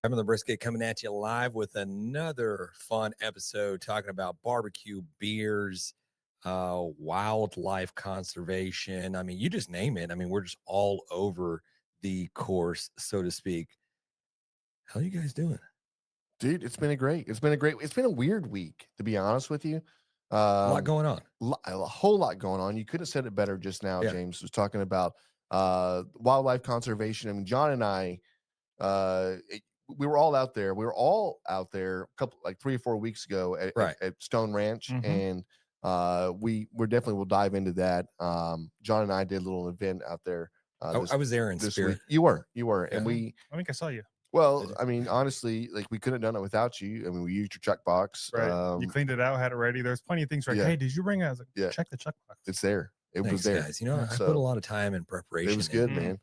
I'm the Brisket coming at you live with another fun episode talking about barbecue, beers, wildlife conservation. I mean, you just name it. I mean, we're just all over the course, so to speak. How you guys doing? Dude, it's been a weird week, to be honest with you. A lot going on. A whole lot going on. You could have said it better just now. Yeah. James was talking about wildlife conservation. I mean, John and I, we were all out there. We were all out there a couple, like 3 or 4 weeks ago at Stone Ranch, and we're definitely will dive into that. John and I did a little event out there. I was there in spirit. Week. You were, Yeah. and I think I saw you. Well, I mean, honestly, like we couldn't have done it without you. I mean, we used your check box. Right. You cleaned it out, had it ready. There's plenty of things like, hey, did you bring it? I was like, check the check box. It's there. Thanks, was there. Guys. You know, I put a lot of time and preparation. It was good, man.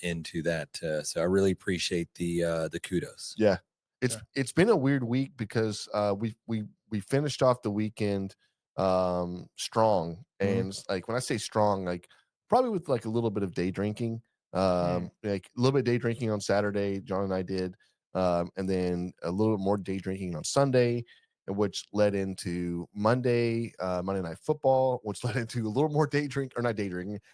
Into that. So I really appreciate the kudos. Yeah. It's been a weird week because we finished off the weekend strong. And like when I say strong, like probably with like a little bit of day drinking. Like a little bit of day drinking on Saturday, John and I did, and then a little bit more day drinking on Sunday, which led into Monday Night Football, which led into a little more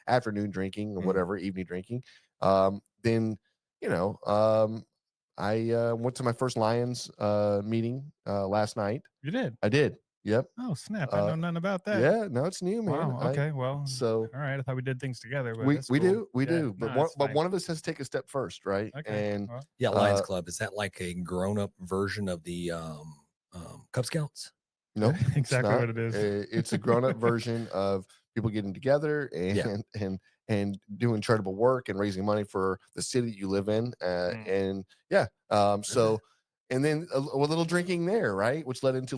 afternoon drinking or whatever, evening drinking. Then, I went to my first Lions meeting last night. You did? I did. Yep. Oh, snap. I know nothing about that. Yeah, no, it's new, man. Wow. Okay. Well, so all right. I thought we did things together. But we do. But no, one of us has to take a step first, right? Okay. And yeah, Lions Club, is that like a grown-up version of the Cub Scouts? No, exactly what it is. It's a grown-up version of people getting together and doing charitable work and raising money for the city you live in. So and then a little drinking there, right, which led into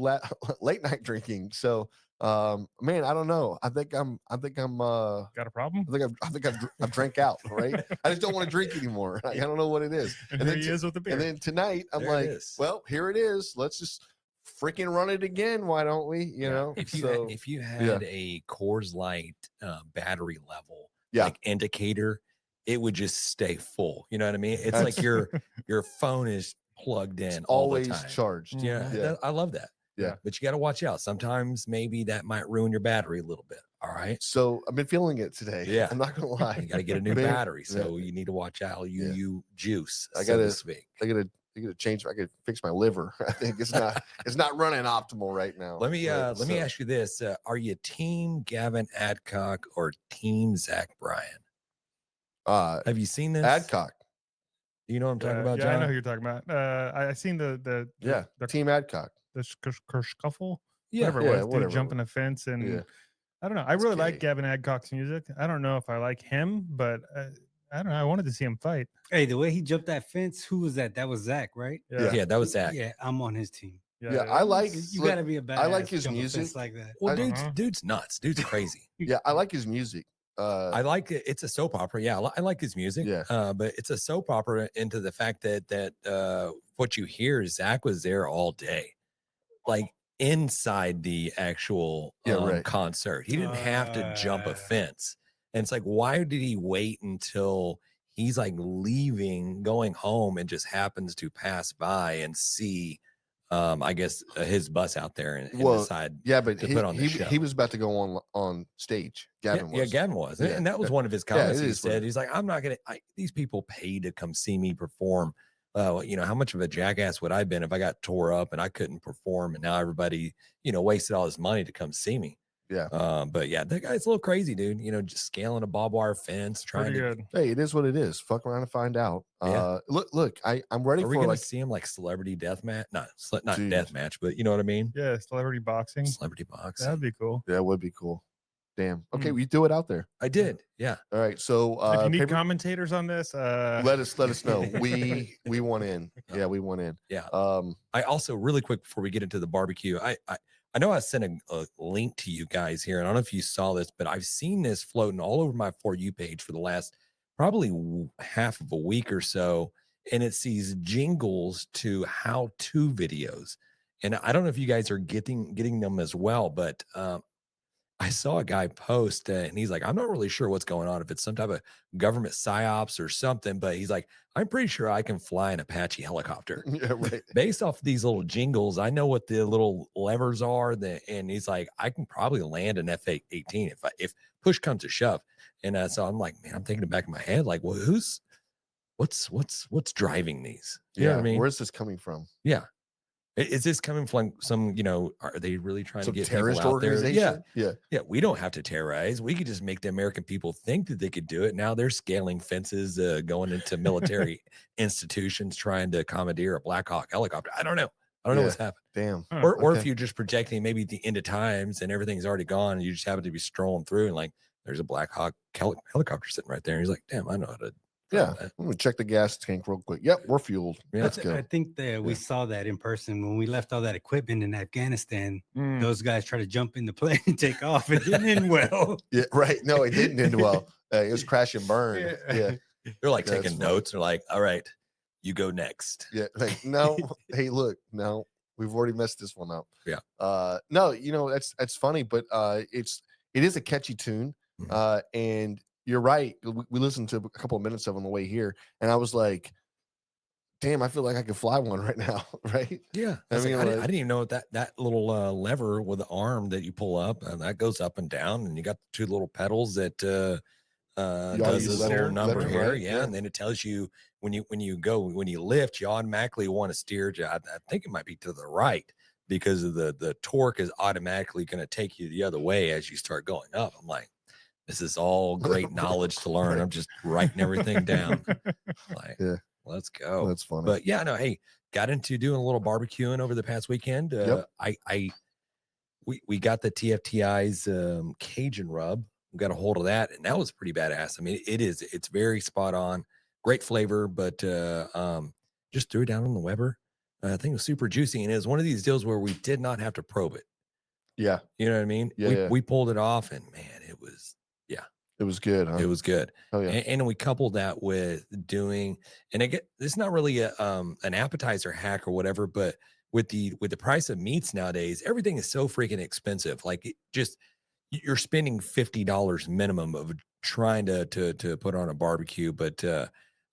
late night drinking. So man, I don't know. I think I'm got a problem. I think I've drank out, right? I just don't want to drink anymore. I don't know what it is. And then he is with the beer. And then tonight I'm like, well, here it is. Let's just freaking run it again. Why don't we? You know, if you had a Coors Light battery level like indicator, it would just stay full. You know what I mean? It's like your phone is plugged in all the time, charged. Yeah. I love that. Yeah, but you got to watch out. Sometimes maybe that might ruin your battery a little bit. All right. So I've been feeling it today. Yeah, I'm not gonna lie. You got to get a new battery, so you need to watch out. You juice. I gotta change. I gotta fix my liver. I think it's not running optimal right now. Let me ask you this: are you team Gavin Adcock or team Zach Bryan? Have you seen this? Adcock. You know what I'm talking about, yeah, John? I know who you're talking about. I seen the team Adcock. The scuffle. Whatever it was. Dude jumping a fence and I don't know. I really like Gavin Adcock's music. I don't know if I like him, but I don't know. I wanted to see him fight. Hey, the way he jumped that fence, who was that? That was Zach, right? Yeah, that was Zach. Yeah, I'm on his team. Yeah, I like. You got to be a badass. I like his music like that. Well, dude's nuts. Dude's crazy. Yeah, I like his music. I like it. It's a soap opera. Yeah, I like his music. Yeah, but it's a soap opera into the fact that what you hear is Zach was there all day, like inside the actual concert. He didn't have to jump a fence. And it's like, why did he wait until he's like leaving, going home, and just happens to pass by and see, I guess, his bus out there and decide but to put on the show. He was about to go on stage. Gavin was. Yeah, Gavin was. And that was one of his comments. He said, he's like, I'm not going to, these people pay to come see me perform. How much of a jackass would I have been if I got tore up and I couldn't perform and now everybody, wasted all this money to come see me. Yeah. But yeah, that guy's a little crazy, dude. Just scaling a barbed wire fence, trying to. Hey, it is what it is. Fuck around and find out. Look, I'm ready for like see him like celebrity death match, not death match, but you know what I mean? Yeah, celebrity boxing. Celebrity boxing. That'd be cool. Yeah, it would be cool. Damn. Okay, we do it out there. I did. Yeah. All right. So if you need commentators on this, let us know. We want in. Yeah, we want in. Yeah. I also really quick before we get into the barbecue, I know I sent a link to you guys here, and I don't know if you saw this, but I've seen this floating all over my For You page for the last probably half of a week or so, and it's these jingles to how-to videos. And I don't know if you guys are getting them as well, but I saw a guy post and he's like, I'm not really sure what's going on, if it's some type of government psyops or something, but he's like, I'm pretty sure I can fly an Apache helicopter. Yeah, right. Based off these little jingles, I know what the little levers are. And he's like, I can probably land an F-18 if push comes to shove. And so I'm like, man, I'm thinking in the back of my head, like, well, what's driving these? You know what I mean? Where's this coming from? Yeah. Is this coming from some, are they really trying Some to get terrorist people out there? Yeah. organization? Yeah. We don't have to terrorize. We could just make the American people think that they could do it. Now they're scaling fences, going into military institutions, trying to commandeer a Black Hawk helicopter. I don't know. I don't know what's happened. Damn. Or if you're just projecting maybe the end of times and everything's already gone and you just happen to be strolling through and like, there's a Black Hawk helicopter sitting right there. And he's like, damn, I know how to. Yeah, I'm gonna check the gas tank real quick. Yep, we're fueled. Yeah. Let's go. I think that we saw that in person when we left all that equipment in Afghanistan. Those guys tried to jump in the plane and take off. It didn't end well. Yeah, right. No, it didn't end well. It was crash and burn. Yeah. They're like That's taking funny. notes. They're like, all right, you go next. Yeah. Like, no, hey, look, no, we've already messed this one up. Yeah. No, that's funny, but it is a catchy tune. Mhm. And you're right. We listened to a couple of minutes of on the way here, and I was like, damn, I feel like I could fly one right now. Right. Yeah. I mean, I didn't even know that little lever with the arm that you pull up and that goes up and down, and you got the two little pedals that does this little number left and here. right, Yeah. And then it tells you when you lift, you automatically want to steer. I think it might be to the right because of the torque is automatically going to take you the other way as you start going up. I'm like, this is all great knowledge to learn. Right. I'm just writing everything down. Like, Yeah. let's go. That's funny. But yeah, no, hey, got into doing a little barbecuing over the past weekend. Yep. We got the TFTI's Cajun rub. We got a hold of that, and that was pretty badass. I mean, it's very spot on, great flavor, but just threw it down on the Weber. I think it was super juicy, and it was one of these deals where we did not have to probe it. Yeah. You know what I mean? Yeah. We pulled it off, and man, it was good. Huh? it was good. Oh yeah. And we coupled that with doing, and it's not really an appetizer hack or whatever, but with the price of meats nowadays, everything is so freaking expensive. Like you're spending $50 minimum of trying to put on a barbecue. But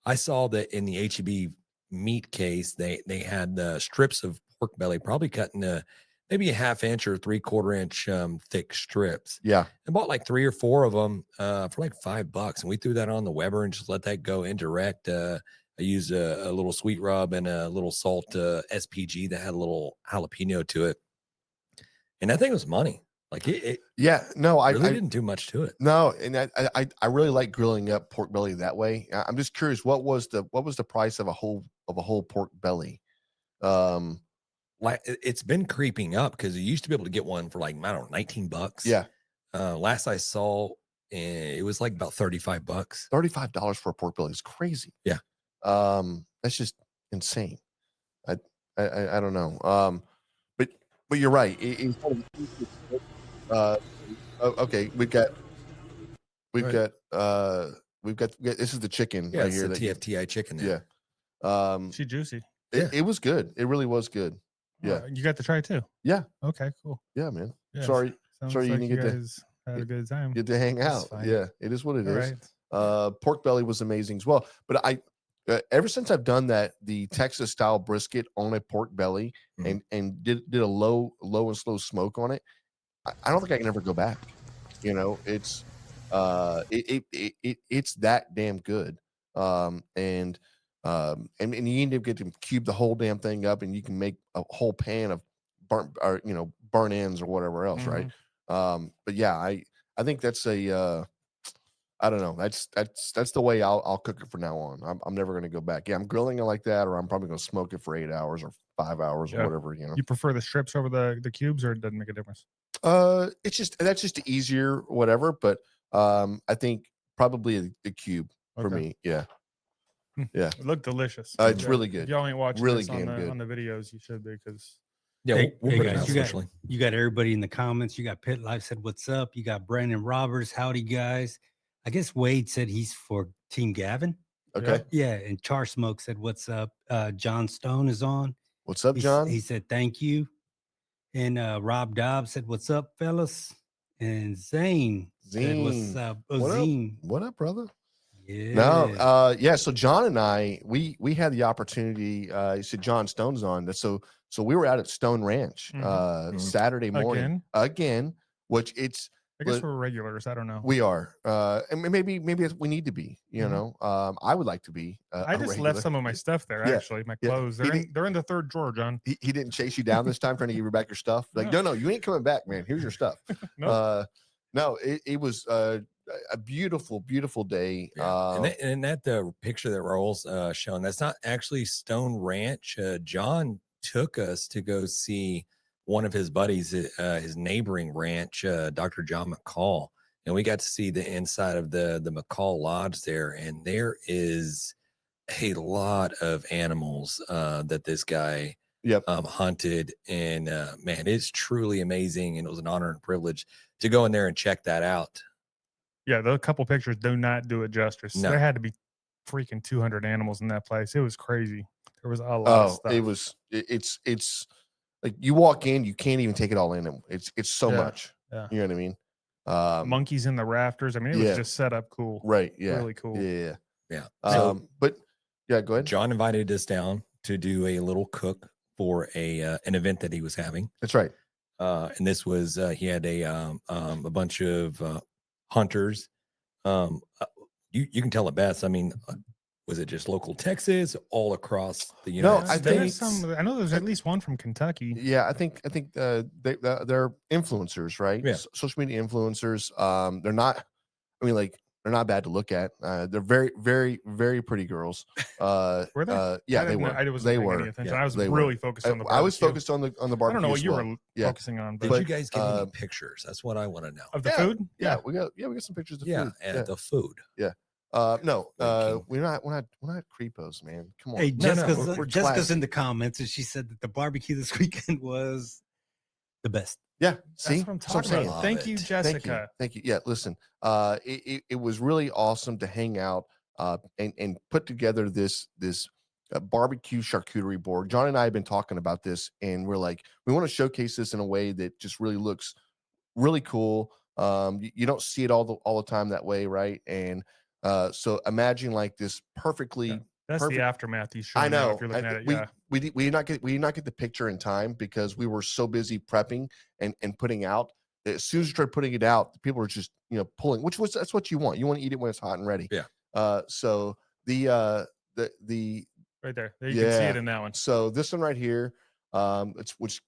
I saw that in the HEB meat case, they had strips of pork belly, probably cut into maybe a 1/2 inch or 3/4 inch thick strips. Yeah. I bought like 3 or 4 of them for like $5, and we threw that on the Weber and just let that go indirect. I used a little sweet rub and a little salt SPG that had a little jalapeno to it, and that thing was money. Like it Yeah. No, I really didn't do much to it. No, and I really like grilling up pork belly that way. I'm just curious, what was the price of a whole pork belly? Like it's been creeping up because you used to be able to get one for like, I don't know, $19. Yeah. Last I saw, it was like about $35. $35 for a pork belly is crazy. Yeah. That's just insane. I don't know. But you're right. Okay, we've got this is the chicken Yeah, right it's here. the TFTI chicken there. Yeah. She juicy. It was good. It really was good. Yeah. You got to try it too. Yeah. Okay, cool. Yeah, man. Yeah, Sorry sounds you like didn't get to- guys had a good time. get to hang That's out. fine. Yeah, it is what it All is. right. Pork belly was amazing as well. But I ever since I've done that, the Texas style brisket on a pork belly Mhm. and did a low and slow smoke on it, I don't think I can ever go back. It's it's that damn good. And you end up getting to cube the whole damn thing up, and you can make a whole pan of burnt ends or whatever else, right? But yeah, I think that's I don't know. That's the way I'll cook it from now on. I'm never going to go back. Yeah, I'm grilling it like that, or I'm probably going to smoke it for 8 hours or 5 hours or Yeah. whatever. You prefer the strips over the cubes, or it doesn't make a difference? That's just easier, whatever. But I think probably the cube for Okay. me. Yeah. It looked delicious. It's Yeah. really If good. y'all ain't watching Really this on damn good. the videos, you should be, because Yeah, Hey, we'll hey put it guys, out you got- socially. You got everybody in the comments. You got Pit Life said, "What's up?" You got Brandon Roberts. Howdy, guys. I guess Wade said he's for Team Gavin. Okay. Yeah. And Char Smoke said, "What's up?" John Stone is on. What's up, John? He said, "Thank you." And Rob Dobbs said, "What's up, fellas?" And Zane said, "What's up, Zane? What up, brother?" Yeah. No, yeah. So John and I, we had the opportunity. You said John Stone's on. So we were out at Stone Ranch Saturday morning again, which it's. I guess we're regulars. I don't know. We are, and maybe we need to be. You know, I would like to be. I just left some of my stuff there. Actually, my clothes. They're in the third drawer, John. He didn't chase you down this time, trying to give you back your stuff. Like, no, you ain't coming back, man. Here's your stuff. No, it was a beautiful, beautiful day. Yeah. And that the picture that Raul's showing, that's not actually Stone Ranch. John took us to go see one of his buddies, his neighboring ranch, Dr. John McCall, and we got to see the inside of the McCall Lodge there, and there is a lot of animals that this guy hunted, and man, it's truly amazing, and it was an honor and privilege to go in there and check that out. Yeah, those couple pictures do not do it justice. No. There had to be freaking 200 animals in that place. It was crazy. There was a lot of stuff. It's like you walk in, you can't even take it all in. It's so much. Yeah. You know what I mean? Monkeys in the rafters. I mean, it was just set up cool. Right. Yeah. Really cool. Yeah. But yeah, go ahead. John invited us down to do a little cook for an event that he was having. That's right. And this was he had a bunch of hunters. You can tell it best. I mean, was it just local Texas, all across the United States? I know there's at least one from Kentucky. Yeah, I think they're influencers, right? Yeah. Social media influencers. They're not. I mean, like they're not bad to look at. They're very, very, very pretty girls. Were they? Yeah, they were. They were. Yeah, I was really focused on the barbecue. I was focused on the barbecue. I don't know what you were focusing on. Did you guys get any pictures? That's what I want to know. Of the food? Yeah, we got some pictures of food. Yeah, the food. Yeah. No, we're not creepos, man. Come on. Hey, we're Jessica's in the comments, and she said that the barbecue this weekend was the best. Yeah, see, that's what I'm talking about. Thank you, Jessica. Thank you. Yeah, listen, it was really awesome to hang out and put together this barbecue charcuterie board. John and I have been talking about this, and we're like, we want to showcase this in a way that just really looks really cool. You don't see it all the time that way, right? And so imagine like this perfectly. That's the aftermath he's showing. I know. If you're looking at it, we did not get the picture in time because we were so busy prepping and putting out. As soon as you started putting it out, people were just pulling, that's what you want. You want to eat it when it's hot and ready. Yeah. So the right there you can see it in that one. So this one right here, which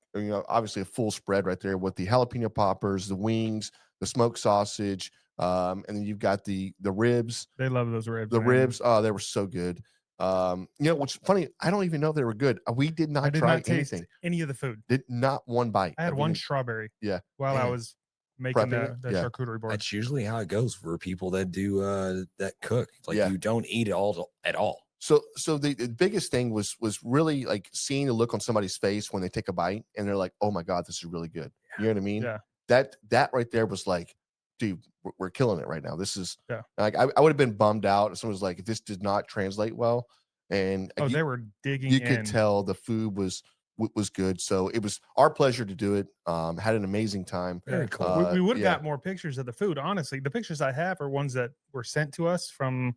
obviously a full spread right there with the jalapeno poppers, the wings, the smoked sausage, and then you've got the ribs. They love those ribs. The ribs, oh, they were so good. What's funny, I don't even know they were good. We did not try anything. Any of the food. Did not one bite. I had one strawberry. Yeah. While I was making the charcuterie board. That's usually how it goes for people that do that cook. It's like you don't eat it all at all. So the biggest thing was really like seeing the look on somebody's face when they take a bite and they're like, oh my God, this is really good. You know what I mean? Yeah. That right there was like, dude, we're killing it right now. This is like I would have been bummed out if someone was like, if this did not translate well. And they were digging. You could tell the food was good. So it was our pleasure to do it. Had an amazing time. Very cool. We would have got more pictures of the food. Honestly, the pictures I have are ones that were sent to us from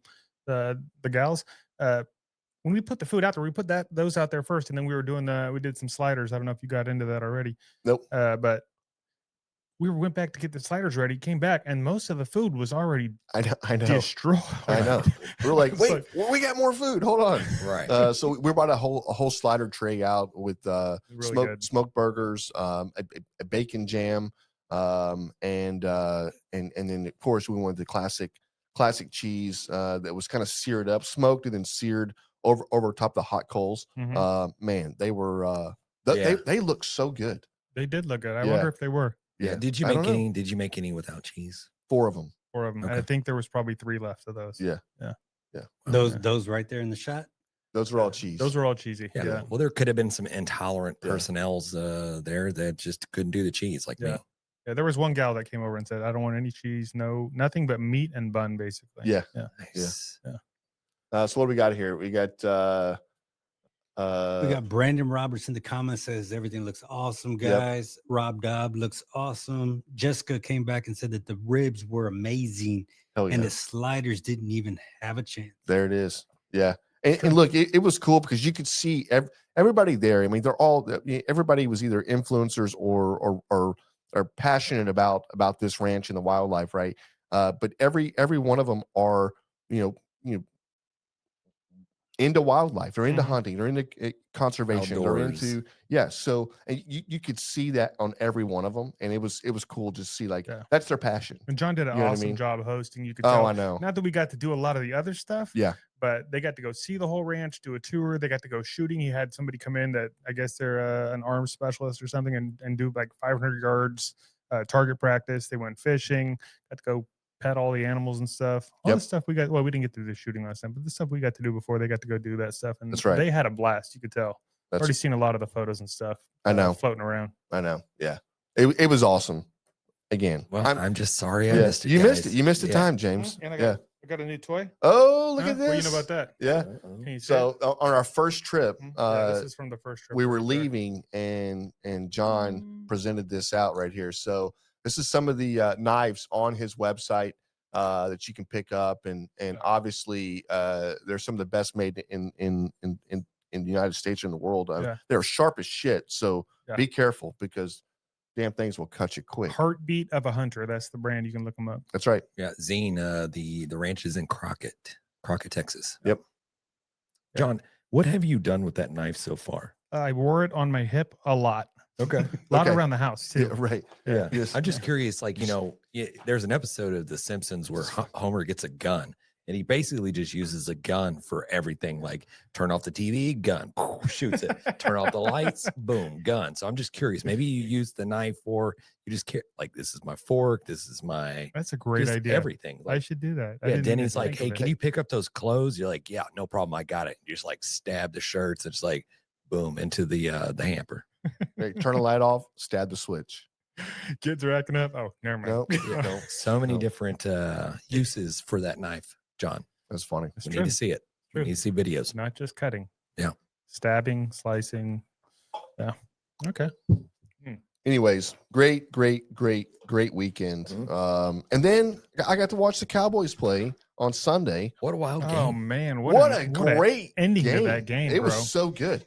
the gals. When we put the food out there, we put those out there first, and then we did some sliders. I don't know if you got into that already. Nope. But we went back to get the sliders ready, came back, and most of the food was already I know destroyed. I know. We're like, wait, we got more food. Hold on. Right. So we brought a whole slider tray out with smoked burgers, a bacon jam, and then of course we wanted the classic cheese that was kind of seared up, smoked and then seared over top the hot coals. Man, they were they look so good. They did look good. I wonder if they were. Yeah. Did you make any without cheese? 4 of them. 4 of them. Okay. I think there was probably 3 left of those. Yeah. Those right there in the shot. Those were all cheese. Those were all cheesy. Yeah. Well, there could have been some intolerant personnels there that just couldn't do the cheese like me. Yeah, there was one gal that came over and said, "I don't want any cheese, nothing but meat and bun, basically." Yeah. Nice. So what do we got here? We got We got Brandon Roberts in the comments, says everything looks awesome, guys. Rob Dobb looks awesome. Jessica came back and said that the ribs were amazing and the sliders didn't even have a chance. There it is. Yeah. And look, it was cool because you could see everybody there. I mean, everybody was either influencers or are passionate about this ranch and the wildlife, right? But every one of them are, you know, into wildlife or into hunting or into conservation Outdoors. or into so and you could see that on every one of them, and it was cool to see that's their passion. And John did an awesome job hosting. You could tell. I know. Not that we got to do a lot of the other stuff, but they got to go see the whole ranch, do a tour. They got to go shooting. He had somebody come in that I guess they're an arms specialist or something and do like 500 yards target practice. They went fishing, got to go pet all the animals and stuff. All the stuff we got. Well, we didn't get to do the shooting last time, but the stuff we got to do before they got to go do that stuff. And that's right. They had a blast. You could tell. Already seen a lot of the photos and stuff. I know. Floating around. I know. Yeah. It was awesome. Again. Well, I'm just sorry I missed it. You missed it. You missed the time, James. And I got a new toy. Oh, look at this. What do you know about that? Yeah. So on our first trip, this is from the first trip. We were leaving and John presented this out right here. So this is some of the knives on his website that you can pick up, and obviously they're some of the best made in the United States and the world. They're sharp as shit, so be careful because damn things will cut you quick. Heartbeat of a Hunter, that's the brand. You can look them up. That's right. Yeah, Zine, the ranch is in Crockett, Texas. Yep. John, what have you done with that knife so far? I wore it on my hip a lot. Okay. A lot around the house too. Yeah, right. Yeah. Yes. I'm just curious, like, there's an episode of The Simpsons where Homer gets a gun and he basically just uses a gun for everything. Like turn off the TV, gun, shoots it, turn off the lights, boom, gun. So I'm just curious, maybe you use the knife for, you just care, like, this is my fork, this is my, that's a great idea. Everything. Like, I should do that. Yeah. Denny's like, hey, can you pick up those clothes? You're like, yeah, no problem. I got it. You just like stab the shirts. It's like, boom, into the hamper. Turn the light off, stab the switch. Kids are acting up. Oh, never mind. No. So many different uses for that knife, John. That's funny. We need to see it. We need to see videos. Not just cutting. Yeah. Stabbing, slicing. Yeah. Okay. Anyways, great weekend. And then I got to watch the Cowboys play on Sunday. What a wild game. Oh man, what a great ending to that game. It was so good.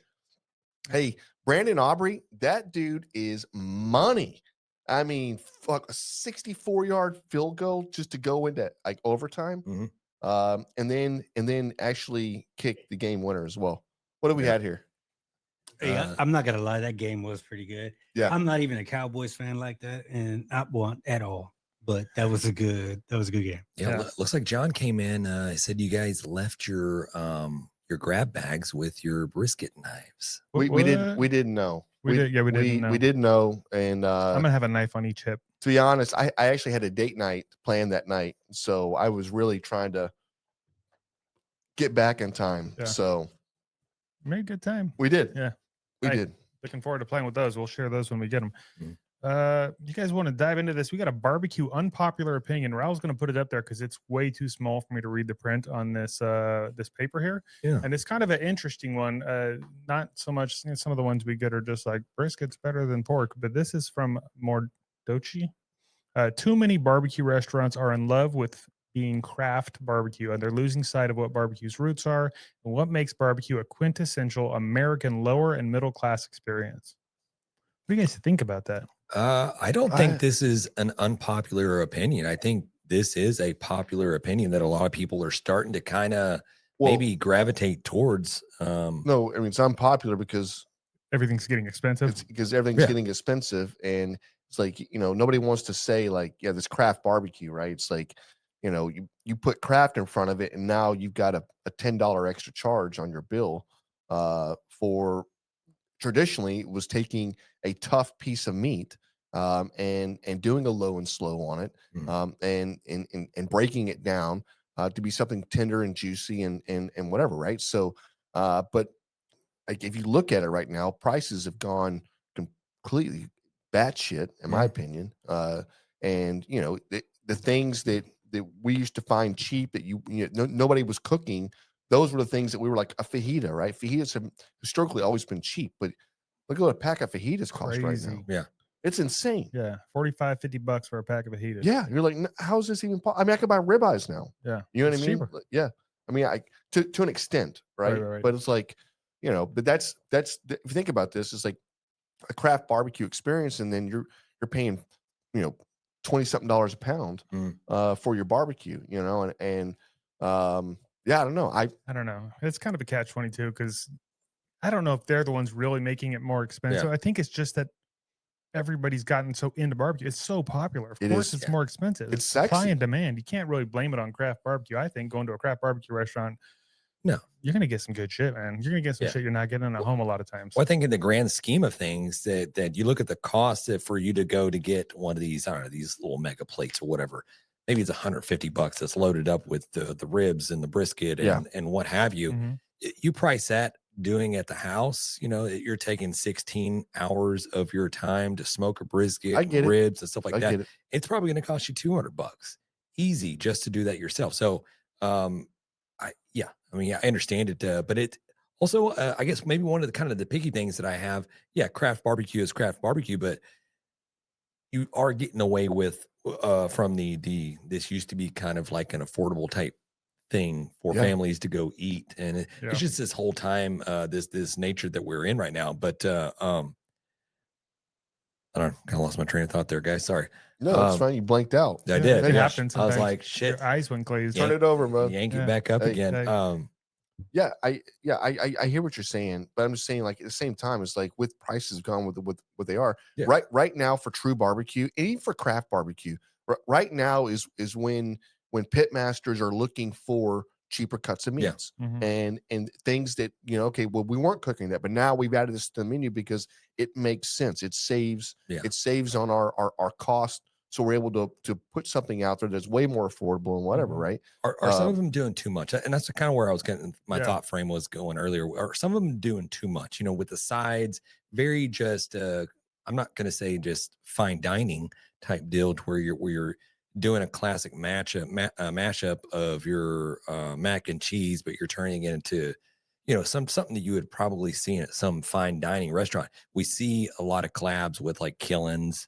Hey, Brandon Aubrey, that dude is money. I mean, fuck, a 64-yard field goal just to go into like overtime. And then actually kick the game winner as well. What do we had here? Hey, I'm not gonna lie, that game was pretty good. Yeah, I'm not even a Cowboys fan like that, and not one at all. But that was a good game. Yeah, looks like John came in. Said you guys left your grab bags with your brisket knives. We didn't know. We didn't know. And I'm gonna have a knife on each hip. To be honest, I actually had a date night planned that night, so I was really trying to get back in time. Yeah. So made a good time. We did. Yeah, we did. Looking forward to playing with those. We'll share those when we get them. You guys want to dive into this? We got a barbecue unpopular opinion. Raul's going to put it up there because it's way too small for me to read the print on this this paper here. Yeah, and it's kind of an interesting one. Not so much. Some of the ones we get are just like brisket's better than pork, but this is from Mordochi. Too many barbecue restaurants are in love with being craft barbecue, and they're losing sight of what barbecue's roots are and what makes barbecue a quintessential American lower and middle class experience. What do you guys think about that? I don't think this is an unpopular opinion. I think this is a popular opinion that a lot of people are starting to kind of maybe gravitate towards. No, I mean, it's unpopular because everything's getting expensive. It's because everything's getting expensive, and it's like, nobody wants to say like, yeah, this craft barbecue, right? It's like, you put craft in front of it, and now you've got a $10 extra charge on your bill for traditionally it was taking a tough piece of meat and doing a low and slow on it and breaking it down to be something tender and juicy and whatever, right? So but like if you look at it right now, prices have gone completely batshit in my opinion. And the things that we used to find cheap that nobody was cooking those were the things that we were like a fajita, right? Fajitas have historically always been cheap, but look at what a pack of fajitas cost right now. Crazy. Yeah. It's insane. Yeah, $45-$50 for a pack of fajitas. Yeah, you're like, how is this even possible? I mean, I could buy ribeyes now. Yeah, you know what I it's mean? cheaper. Yeah, I mean, to an extent, right? Right. But it's like, but that's if you think about this, it's like a craft barbecue experience, and then you're paying, $20-something a pound for your barbecue, and yeah, I don't know. I don't know. It's kind of a catch-22 because I don't know if they're the ones really making it more expensive. Yeah. I think it's just that everybody's gotten so into barbecue. It's so popular. Of course, it's more expensive. It's supply sexy. and demand. You can't really blame it on craft barbecue. I think going to a craft barbecue restaurant, no, you're gonna get some good shit, man. You're gonna get some shit you're not getting at home a lot of times. Well, I think in the grand scheme of things, that you look at the cost for you to go to get one of these, I don't know, these little mega plates or whatever. Maybe it's $150 that's loaded up with the ribs and the brisket and what have you. Mm-hmm. You price that doing at the house, you're taking 16 hours of your time to smoke a brisket, ribs and stuff like that. It's probably going to cost you $200 easy just to do that yourself. So, I understand it, but it also, I guess maybe one of the kind of the picky things that I have, craft barbecue is craft barbecue, but you are getting away with from this used to be kind of like an affordable type thing for families to go eat, and it's just this whole time this nature that we're in right now. But I don't know, kind of lost my train of thought there, guys. Sorry. No, it's fine. You blanked out. I did. It happens. I was like, shit. Your eyes went glazed. Turn it over, bro. Yank it back up again. I hear what you're saying, but I'm just saying, like, at the same time, it's like with prices gone with what they are right now for true barbecue, and even for craft barbecue, right now is when pit masters are looking for cheaper cuts of meats and things that, okay, well, we weren't cooking that, but now we've added this to the menu because it makes sense. It saves on our cost. So we're able to put something out there that's way more affordable and whatever, right? Are some of them doing too much? And that's kind of where I was getting my thought frame was going earlier. Are some of them doing too much? With the sides, very just I'm not going to say just fine dining type deal to where you're doing a classic mashup of your mac and cheese, but you're turning it into something that you would probably see at some fine dining restaurant. We see a lot of collabs with like Killins,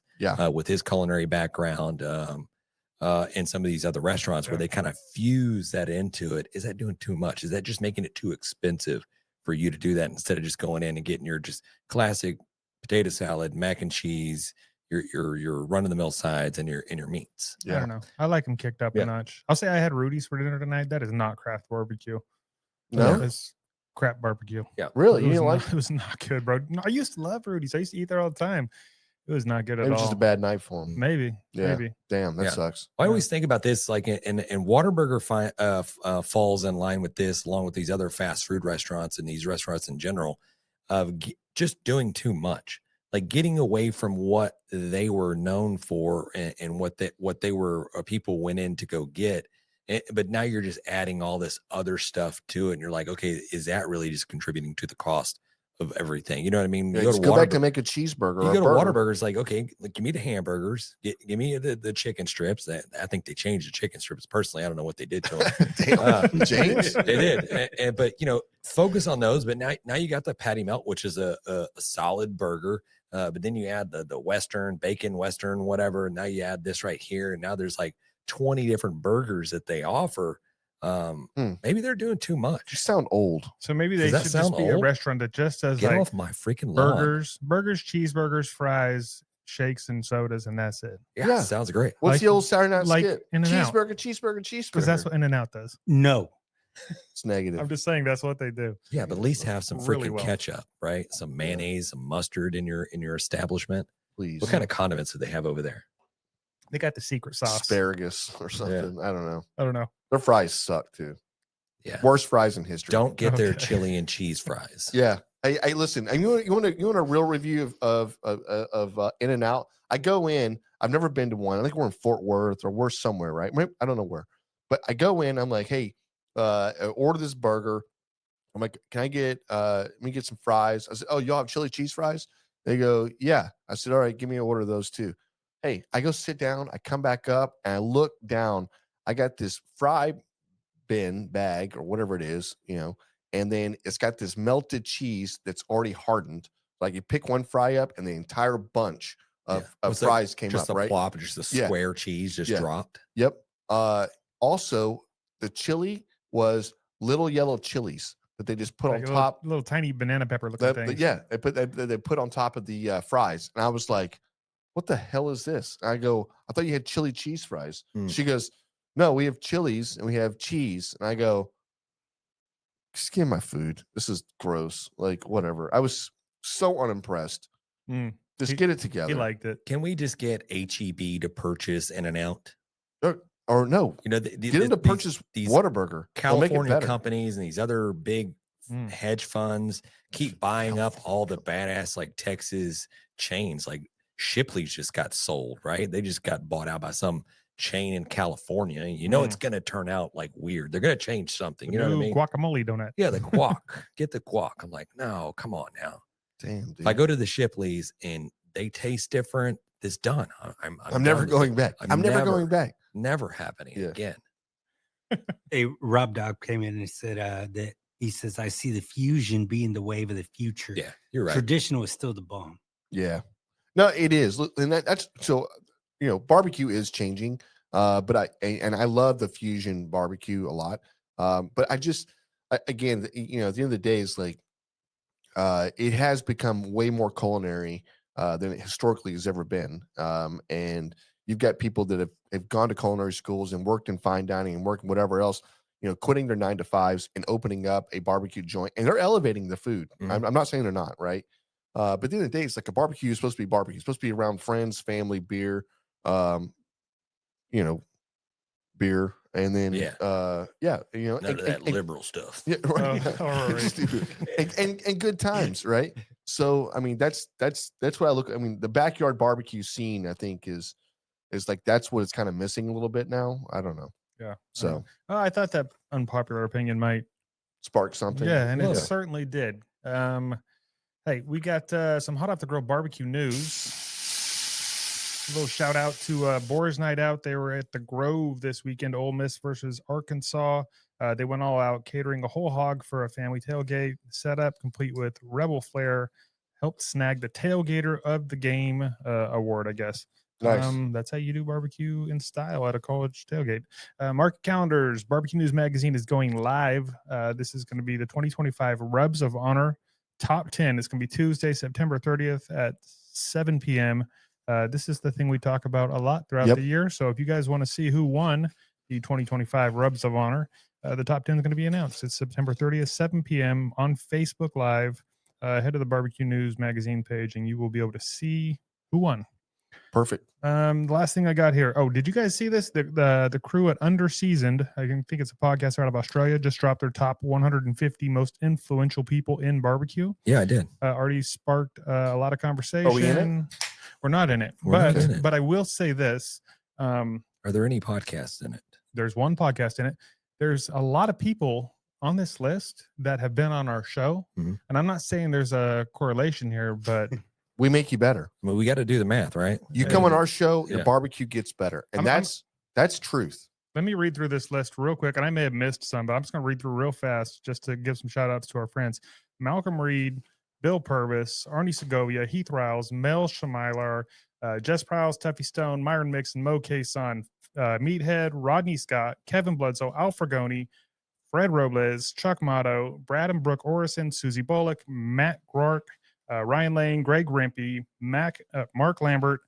with his culinary background, and some of these other restaurants where they kind of fuse that into it. Is that doing too much? Is that just making it too expensive for you to do that instead of just going in and getting your just classic potato salad, mac and cheese, your run of the mill sides and your meats? I don't know. I like them kicked up a notch. I'll say I had Rudy's for dinner tonight. That is not craft barbecue. No, it's crap barbecue. Yeah, really? You didn't like it? Was not good, bro. No, I used to love Rudy's. I used to eat there all the time. It was not good at all. It was just a bad night for him. Maybe. Damn, that sucks. I always think about this, like, and Whataburger falls in line with this, along with these other fast food restaurants and these restaurants in general, of just doing too much, like getting away from what they were known for and what they were people went in to go get. But now you're just adding all this other stuff to it, and you're like, okay, is that really just contributing to the cost of everything? You know what I mean? Yeah, you go back to make a cheeseburger. You go to Whataburger's, like, okay, give me the hamburgers, give me the chicken strips. I think they changed the chicken strips. Personally, I don't know what they did to them. James, they did, but focus on those. But now you got the patty melt, which is a solid burger. But then you add the Western bacon, Western whatever. And now you add this right here, and now there's like 20 different burgers that they offer. Maybe they're doing too much. You sound old. So maybe they should just be a restaurant that just does Get like off my freaking lawn. burgers, cheeseburgers, fries, shakes, and sodas, and that's it. Yeah. Sounds great. What's the old Saturday night skit? In-N-Out. Cheeseburger. Because that's what In-N-Out does. No. It's negative. I'm just saying that's what they do. Yeah, but at least have some freaking ketchup, right? Some mayonnaise, some mustard in your establishment. Please. What kind of condiments do they have over there? They got the secret sauce. Asparagus or something. Yeah. I don't know. Their fries suck too. Yeah. Worst fries in history. Don't get their chili and cheese fries. Yeah. Hey, listen. You want a real review of In-N-Out? I go in. I've never been to one. I think we're in Fort Worth or we're somewhere, right? I don't know where. But I go in. I'm like, hey, order this burger. I'm like, can I get let me get some fries? I said, oh, y'all have chili cheese fries? They go, yeah. I said, all right, give me an order of those too. Hey, I go sit down. I come back up and I look down. I got this fried bag or whatever it is, and then it's got this melted cheese that's already hardened. Like you pick one fry up and the entire bunch of fries came just up, right? Plop, just a square cheese just dropped. Yep. Also, the chili was little yellow chilies that they just put like on top. Little tiny banana pepper looking things. Yeah, they put on top of the fries. And I was like, what the hell is this? And I go, I thought you had chili cheese fries. She goes, no, we have chilies and we have cheese. And I go, just give me my food. This is gross. Like, whatever. I was so unimpressed. Just get it together. He liked it. Can we just get HEB to purchase In-N-Out? Or no, get them to purchase these Whataburger. California companies and these other big hedge funds keep buying up all the badass like Texas chains. Like Shipley's just got sold, right? They just got bought out by some chain in California. It's going to turn out like weird. They're going to change something. You know what I mean? Guacamole donut. Yeah, the guac. Get the guac. I'm like, no, come on now. Damn, dude. If I go to the Shipley's and they taste different, it's done. I'm never going back. I'm never going back. Never happening again. Hey, Rob Dog came in and said that he says, I see the fusion being the wave of the future. Yeah, you're right. Traditional is still the bomb. Yeah. No, it is. And that's so, barbecue is changing. But I love the fusion barbecue a lot. But again, at the end of the day, it's like, it has become way more culinary than it historically has ever been. And you've got people that have gone to culinary schools and worked in fine dining and worked whatever else, quitting their 9-to-5s and opening up a barbecue joint, and they're elevating the food. I'm not saying they're not, right? But at the end of the day, it's like a barbecue is supposed to be barbecue. It's supposed to be around friends, family, beer, beer. And then, none of that liberal stuff. Yeah, right. And good times, right? So, I mean, that's what I look. I mean, the backyard barbecue scene, I think, is like that's what it's kind of missing a little bit now. I don't know. Yeah. So, I thought that unpopular opinion might spark something. Yeah, and it certainly did. Hey, we got some hot off the grill barbecue news. A little shout out to Boars Night Out. They were at the Grove this weekend, Ole Miss versus Arkansas. They went all out, catering a whole hog for a family tailgate setup, complete with Rebel Flair. Helped snag the Tailgater of the Game award, I guess. Nice. That's how you do barbecue in style at a college tailgate. Market calendars. Barbecue News Magazine is going live. This is going to be the 2025 Rubs of Honor Top 10. It's going to be Tuesday, September 30th at 7 p.m. This is the thing we talk about a lot throughout the year. So if you guys want to see who won the 2025 Rubs of Honor, the top 10 is going to be announced. It's September 30th, 7 p.m. on Facebook Live. Head to the Barbecue News Magazine page, and you will be able to see who won. Perfect. The last thing I got here. Oh, did you guys see this? The crew at Underseasoned, I think it's a podcast out of Australia, just dropped their top 150 most influential people in barbecue. Yeah, I did. Already sparked a lot of conversation. Are we in it? We're not in it. But I will say this. Are there any podcasts in it? There's one podcast in it. There's a lot of people on this list that have been on our show. And I'm not saying there's a correlation here, but we make you better. I mean, we got to do the math, right? You come on our show, your barbecue gets better. And that's truth. Let me read through this list real quick. And I may have missed some, but I'm just going to read through real fast just to give some shout outs to our friends. Malcolm Reed, Bill Purvis, Arnie Segovia, Heath Riles, Mel Shamilar, Jess Prowse, Tuffy Stone, Myron Mixon, Mo K-Son, Meathead, Rodney Scott, Kevin Bledsoe, Al Fragoni, Fred Robles, Chuck Motto, Brad and Brooke Orison, Susie Bullock, Matt Grark, Ryan Lane, Greg Rimpey, Mark Lambert,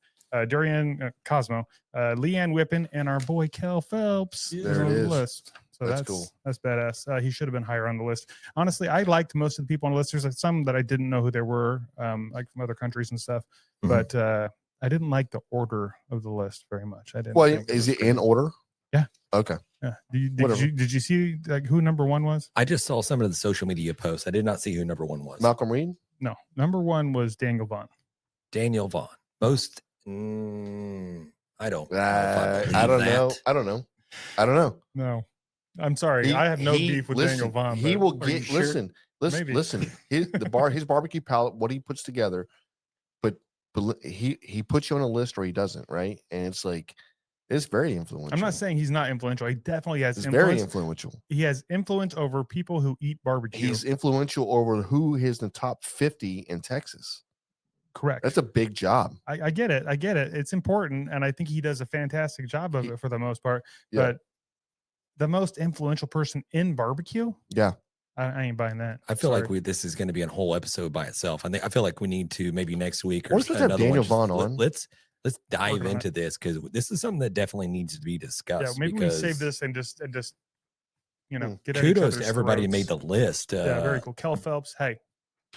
Darian Cosmo, Leanne Whippen, and our boy Kel Phelps is on the list. So that's cool. That's badass. He should have been higher on the list. Honestly, I liked most of the people on the list. There's some that I didn't know who they were, like from other countries and stuff. But I didn't like the order of the list very much. I didn't. Well, is it in order? Yeah. Okay. Yeah. Did you see like who number one was? I just saw some of the social media posts. I did not see who number one was. Malcolm Reed? No. Number one was Daniel Vaughn. Daniel Vaughn. Most. I don't. I don't know. I don't know. No. I'm sorry. I have no beef with Daniel Vaughn. He will get. Listen. His barbecue palette, what he puts together, but he puts you on a list or he doesn't, right? And it's like It's very influential. I'm not saying he's not influential. He definitely has It's influence. very influential. He has influence over people who eat barbecue. He's influential over who is in the top 50 in Texas. Correct. That's a big job. I get it. I get it. It's important. And I think he does a fantastic job of it for the most part. Yeah. But the most influential person in barbecue? Yeah. I ain't buying that. I feel like this is going to be a whole episode by itself. I feel like we need to maybe next week or another Daniel Vaughn on. Let's dive into this because this is something that definitely needs to be discussed. Yeah, maybe we save this and just get kudos to everybody who made the list. Yeah, very cool. Kel Phelps. Hey,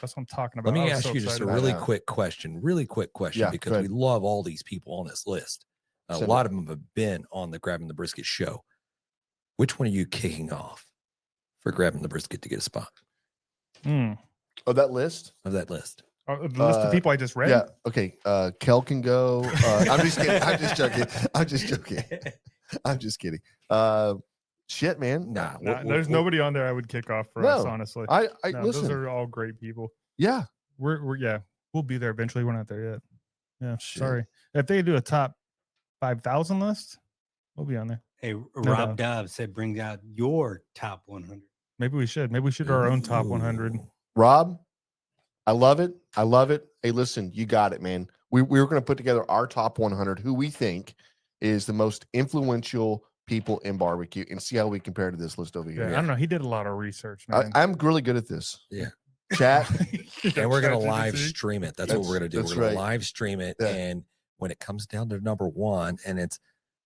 that's what I'm talking about. Let me ask you just a really quick question, because we love all these people on this list. A lot of them have been on the Grabbing the Brisket show. Which one are you kicking off for Grabbing the Brisket to get a spot? Oh, that list? Of that list. The list of people I just read? Yeah. Okay. Kel can go. I'm just kidding. I'm just joking. I'm just kidding. Shit, man. Nah, there's nobody on there I would kick off for us, honestly. Listen. Those are all great people. Yeah. We'll be there eventually. We're not there yet. Yeah. Shit. Sorry. If they do a top 5,000 list, we'll be on there. Hey, Rob Dobbs said bring out your top 100. Maybe we should. Maybe we should do our own top 100. Rob, I love it. Hey, listen, you got it, man. We were going to put together our top 100, who we think is the most influential people in barbecue, and see how we compare to this list over here. Yeah, I don't know. He did a lot of research, man. I'm really good at this. Yeah. Chat. And we're going to live stream it. That's what we're going to do. We're going to live stream it. Yeah. And when it comes down to number one, and it's,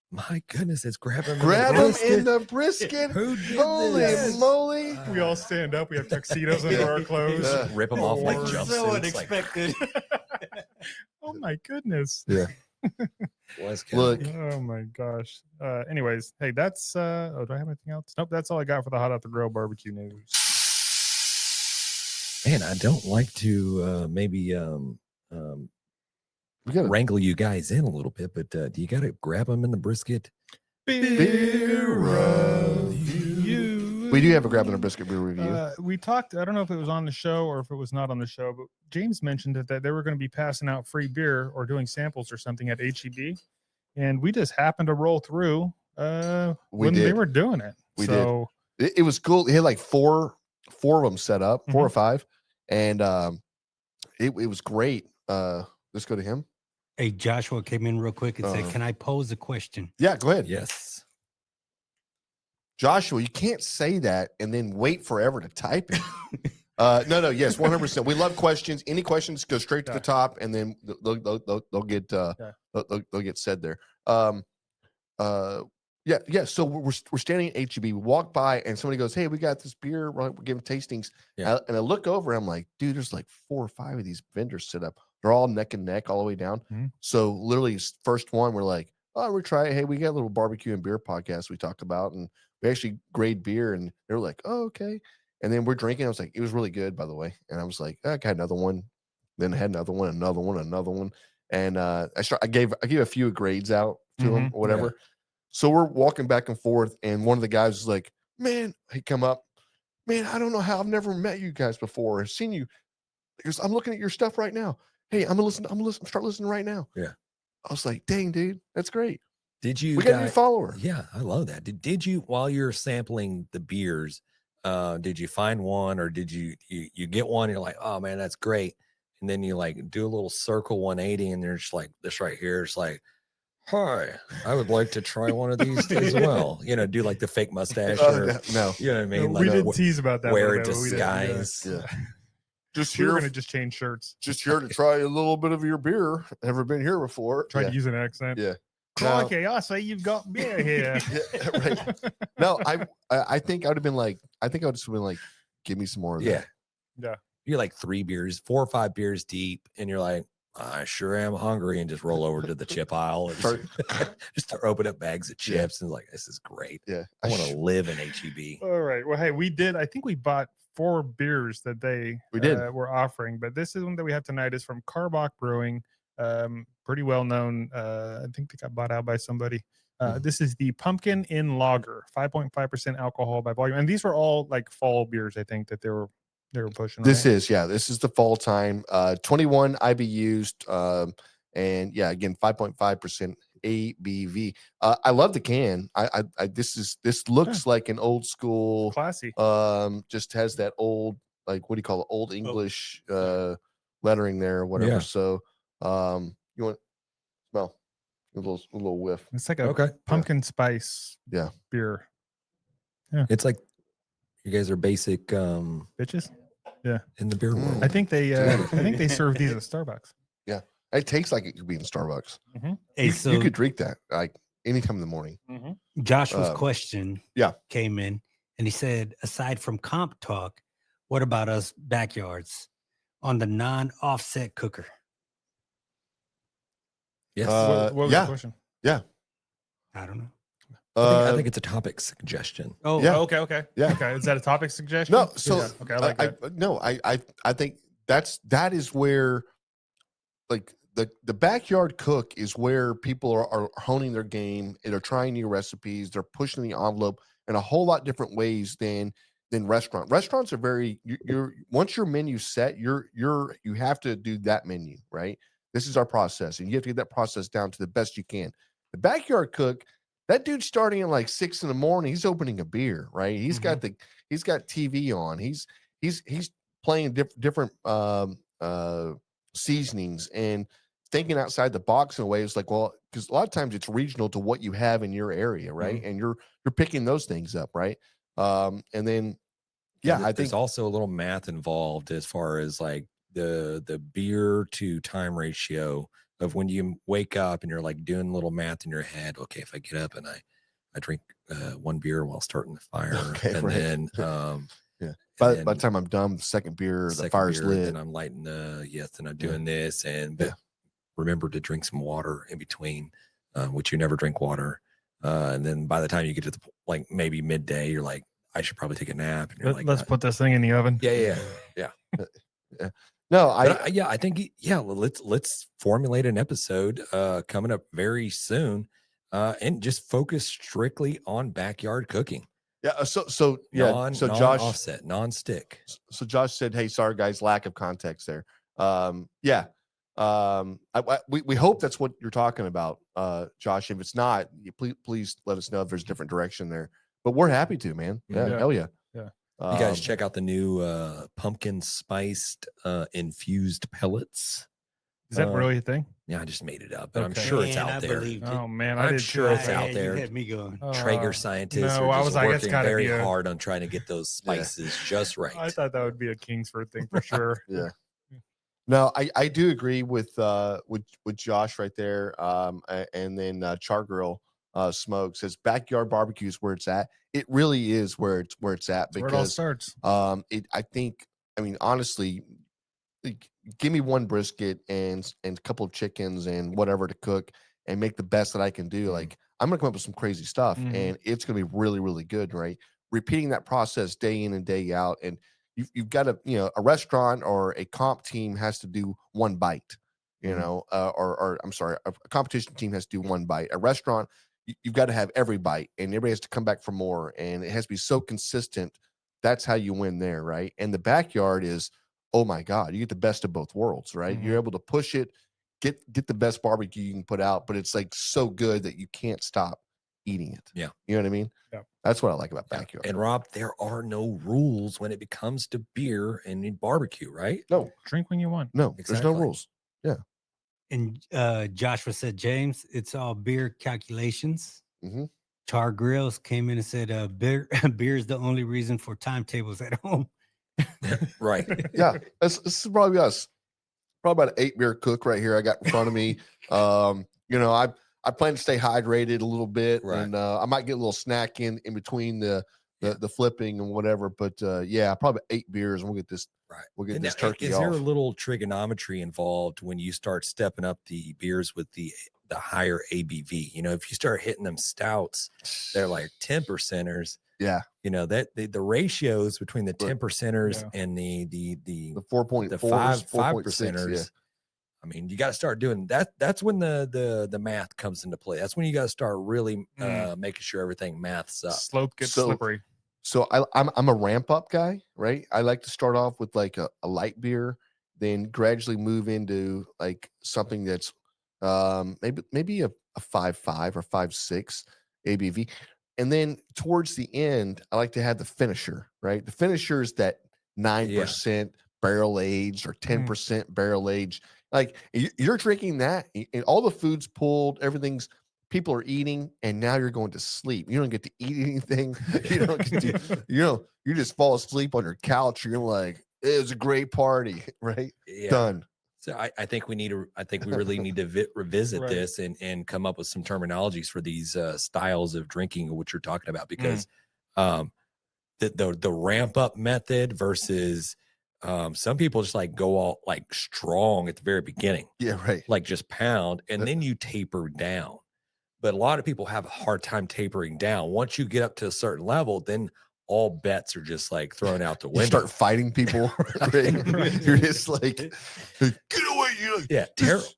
my goodness, it's grab him in the brisket. Who did Holy this? moly. We all stand up. We have tuxedos under our clothes. Rip them off like jumpsuits. So unexpected. Oh my goodness. Yeah. Look. Oh my gosh. Anyways, hey, that's do I have anything else? Nope, that's all I got for the hot out the grill barbecue news. Man, I don't like to maybe we gotta wrangle you guys in a little bit, but do you got to grab them in the brisket? Beer review. We do have a Grabbing a Brisket beer review. We talked, I don't know if it was on the show or if it was not on the show, but James mentioned that they were going to be passing out free beer or doing samples or something at HEB. And we just happened to roll through when they were doing it. We did. It was cool. He had like four of them set up, 4 or 5. And it was great. Let's go to him. Hey, Joshua came in real quick and said, can I pose a question? Yeah, go ahead. Yes. Joshua, you can't say that and then wait forever to type it. No, yes, 100%. We love questions. Any questions, go straight to the top, and then they'll get said there. Yeah. So we're standing at HEB. We walk by, and somebody goes, "Hey, we got this beer. We're giving tastings." Yeah. And I look over, and I'm like, "Dude, there's like 4 or 5 of these vendors set up. They're all neck and neck all the way down." So literally, first one, we're like, "Oh, we're trying. Hey, we got a little barbecue and beer podcast we talk about, and we actually grade beer." And they're like, "Oh, okay." And then we're drinking. I was like, "It was really good, by the way." And I was like, "I got another one." Then I had another one. And I gave a few grades out to them or whatever. Yeah. So we're walking back and forth, and one of the guys was like, "Man," he come up, "Man, I don't know how. I've never met you guys before. I've seen you. Because I'm looking at your stuff right now. Hey, I'm gonna start listening right now." Yeah. I was like, "Dang, dude, that's great." Did you? We got a new follower. Yeah, I love that. Did you, while you're sampling the beers, did you find one, or did you get one? And you're like, "Oh man, that's great," and then you like do a little circle 180, and there's like this right here. It's like, "Hi, I would like to try one of these as well." Do like the fake mustache. No, you know what I mean? We did tease about that. Wear a disguise. Yeah. We're gonna just change shirts. Just here to try a little bit of your beer. Never been here before. Try to use an accent. Yeah. Okay, I say you've got beer here. Yeah, right. No, I think I would have been like, "Give me some more of that." Yeah. You're like 4 or 5 beers deep, and you're like, "I sure am hungry," and just roll over to the chip aisle and just start open up bags of chips and like, "This is great." Yeah. I want to live in HEB. All right. Well, hey, I think we bought 4 beers that they were offering, but this is one that we have tonight is from Karbach Brewing. Pretty well known. I think they got bought out by somebody. This is the Pumpkin in Lager, 5.5% alcohol by volume, and these were all like fall beers. I think that they were pushing. This is the fall time. 21 IBUs, and again 5.5% ABV. I love the can. This looks like an old school, classy. Just has that old, like, what do you call it? Old English lettering there or whatever. Yeah. So you want smell a little whiff. It's like a pumpkin spice beer. Yeah. It's like you guys are basic Bitches. Yeah. in the beer world. I think they serve these at Starbucks. Yeah. It tastes like it could be in Starbucks. Mm-hmm. Hey, You could drink that like anytime in the morning. Mm-hmm. Joshua's question Yeah. came in, and he said, aside from comp talk, what about us backyards on the non-offset cooker? Yes. What was the question? Yeah. I don't know. I think it's a topic suggestion. Oh, Yeah. Okay. Yeah. Okay. Is that a topic suggestion? No, so Yeah. Okay, I like that. I think that is where, like, the backyard cook is where people are honing their game and they're trying new recipes. They're pushing the envelope in a whole lot different ways than restaurants are very, you're once your menu's set, you have to do that menu, right? This is our process, and you have to get that process down to the best you can. The backyard cook, that dude's starting at like 6 a.m. He's opening a beer, right? He's got TV on. He's playing different seasonings and thinking outside the box in a way. It's like, well, because a lot of times it's regional to what you have in your area, right? And you're picking those things up, right? And then I think there's also a little math involved as far as like the beer to time ratio of when you wake up and you're like doing a little math in your head. Okay, if I get up and I drink one beer while starting the fire, then by the time I'm done with the second beer, the fire's lit. Then I'm lighting then I'm doing this, but remember to drink some water in between, which you never drink water. And then by the time you get to the like maybe midday, you're like, I should probably take a nap. And you're like, let's put this thing in the oven. Yeah. No, I think let's formulate an episode coming up very soon, and just focus strictly on backyard cooking. Yeah. So Josh offset, non-stick. So Josh said, "Hey, sorry guys, lack of context there." We hope that's what you're talking about, Josh. If it's not, please let us know if there's a different direction there. But we're happy to, man. Yeah. Hell yeah. Yeah. You guys check out the new pumpkin spiced infused pellets. Is that really a thing? Yeah, I just made it up, but I'm sure it's out there. Oh man, I'm sure it's out there. You had me going. Traeger scientists are just working very hard on trying to get those spices just right. I thought that would be a Kingsford thing for sure. Yeah. No, I do agree with Josh right there. And then Char Grill Smoke says backyard barbecue is where it's at. It really is where it's at, because where it all starts. I mean, honestly, give me one brisket and a couple of chickens and whatever to cook and make the best that I can do. Like, I'm gonna come up with some crazy stuff, and it's gonna be really, really good, right? Repeating that process day in and day out, and you've got to, a restaurant or a comp team has to do one bite, or I'm sorry, a competition team has to do one bite. A restaurant, you've got to have every bite, and everybody has to come back for more, and it has to be so consistent. That's how you win there, right? And the backyard is, oh my God, you get the best of both worlds, right? You're able to push it, get the best barbecue you can put out, but it's like so good that you can't stop eating it. Yeah. You know what I mean? Yeah. That's what I like about backyard. And Rob, there are no rules when it comes to beer and barbecue, right? No. Drink when you want. No, there's no rules. Yeah. And Joshua said, James, it's all beer calculations. Mm-hmm. Char Grills came in and said, beer is the only reason for timetables at home. Right. Yeah. This is probably us. Probably about an 8 beer cook right here I got in front of me. I plan to stay hydrated a little bit, right. And I might get a little snack in between the flipping and whatever. But probably 8 beers, and we'll get this right. We'll get and this turkey is off. There a little trigonometry involved when you start stepping up the beers with the higher ABV? If you start hitting them stouts, they're like 10%ers. Yeah. That the ratios between the 10%ers and the 4.4, the 5%ers. Yeah. I mean, you got to start doing that. That's when the math comes into play. That's when you got to start really making sure everything maths up. Slope gets slippery. So I'm a ramp up guy, right? I like to start off with like a light beer, then gradually move into like something that's maybe a 5.5 or 5.6 ABV. And then towards the end, I like to have the finisher, right? The finisher is that 9% barrel aged or 10% barrel aged. Like you're drinking that, and all the food's pulled, people are eating, and now you're going to sleep. You don't get to eat anything. You don't get to, you just fall asleep on your couch. You're like, it was a great party, right? Yeah. Done. So I think we really need to revisit this and come up with some terminologies for these styles of drinking, which you're talking about, because the ramp up method versus some people just like go all like strong at the very beginning. Yeah, right. Like just pound, and then you taper down. But a lot of people have a hard time tapering down. Once you get up to a certain level, then all bets are just like thrown out the window. You start fighting people. You're just like, get away.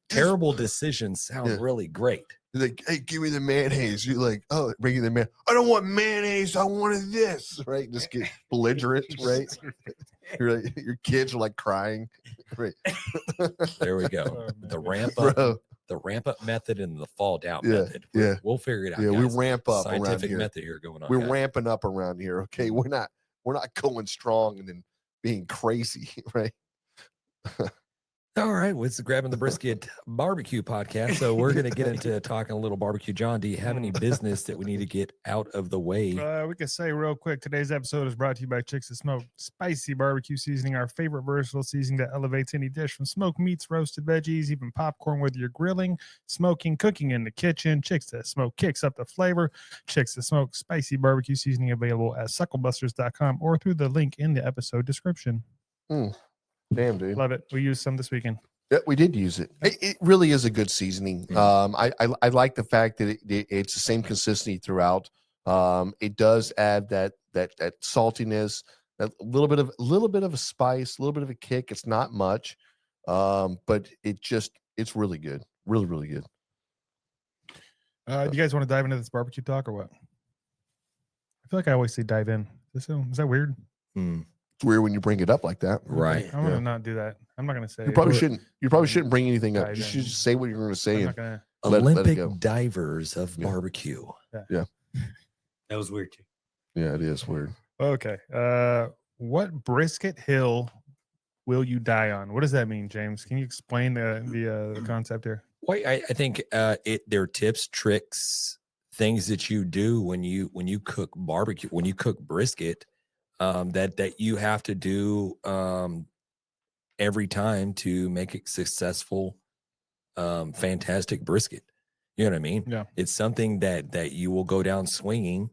Terrible decisions sound really great. You're like, hey, give me the mayonnaise. You're like, oh, bringing the mayonnaise. I don't want mayonnaise. I wanted this. Right? Just get belligerent, right? You're like, your kids are like crying. Right. There we go. The ramp up. The ramp up method and the fall down method. We'll figure it out. Yeah, guys. we ramp up Scientific around here. method here going on. We're ramping up around here. Okay, we're not going strong and then being crazy, right? All right, well, it's Grabbing the Brisket Barbecue podcast. So we're going to get into talking a little barbecue. John, do you have any business that we need to get out of the way? We can say real quick, today's episode is brought to you by Chicks That Smoke Spicy Barbecue Seasoning, our favorite versatile seasoning that elevates any dish, from smoked meats, roasted veggies, even popcorn, whether you're grilling, smoking, cooking in the kitchen. Chicks That Smoke kicks up the flavor. Chicks That Smoke Spicy Barbecue Seasoning, available at SUCKLEBUSTERS.com or through the link in the episode description. Damn, dude. Love it. We used some this weekend. Yeah, we did use it. It really is a good seasoning. I like the fact that it's the same consistency throughout. It does add that saltiness, that little bit of a spice, a little bit of a kick. It's not much, but it's really good. Really, really good. Do you guys want to dive into this barbecue talk or what? I feel like I always say dive in. Is that weird? It's weird when you bring it up like that. Right. I'm gonna not do that. I'm not gonna say. You probably shouldn't bring anything up. You should just say what you're going to say. Olympic divers of barbecue. Yeah. That was weird too. Yeah, it is weird. Okay. What brisket hill will you die on? What does that mean, James? Can you explain the concept here? Well, I think there are tips, tricks, things that you do when you cook barbecue, when you cook brisket, that you have to do every time to make it successful, fantastic brisket. You know what I mean? Yeah. It's something that you will go down swinging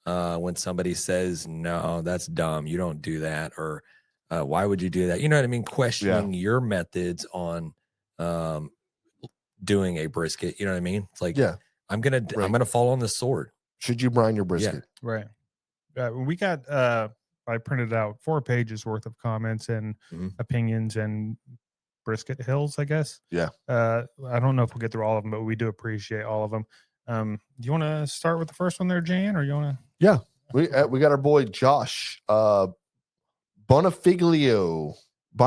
when somebody says, no, that's dumb. You don't do that. Or why would you do that? You know what I mean? Questioning your methods on doing a brisket. You know what I mean? It's like, I'm going to fall on the sword. Should you brine your brisket? Yeah. Right. We got, I printed out 4 pages worth of comments and opinions and brisket hills, I guess. Yeah. I don't know if we'll get through all of them, but we do appreciate all of them. Do you want to start with the first one there, Jan, or you want to? Yeah. We got our boy Josh Bonifiglio. I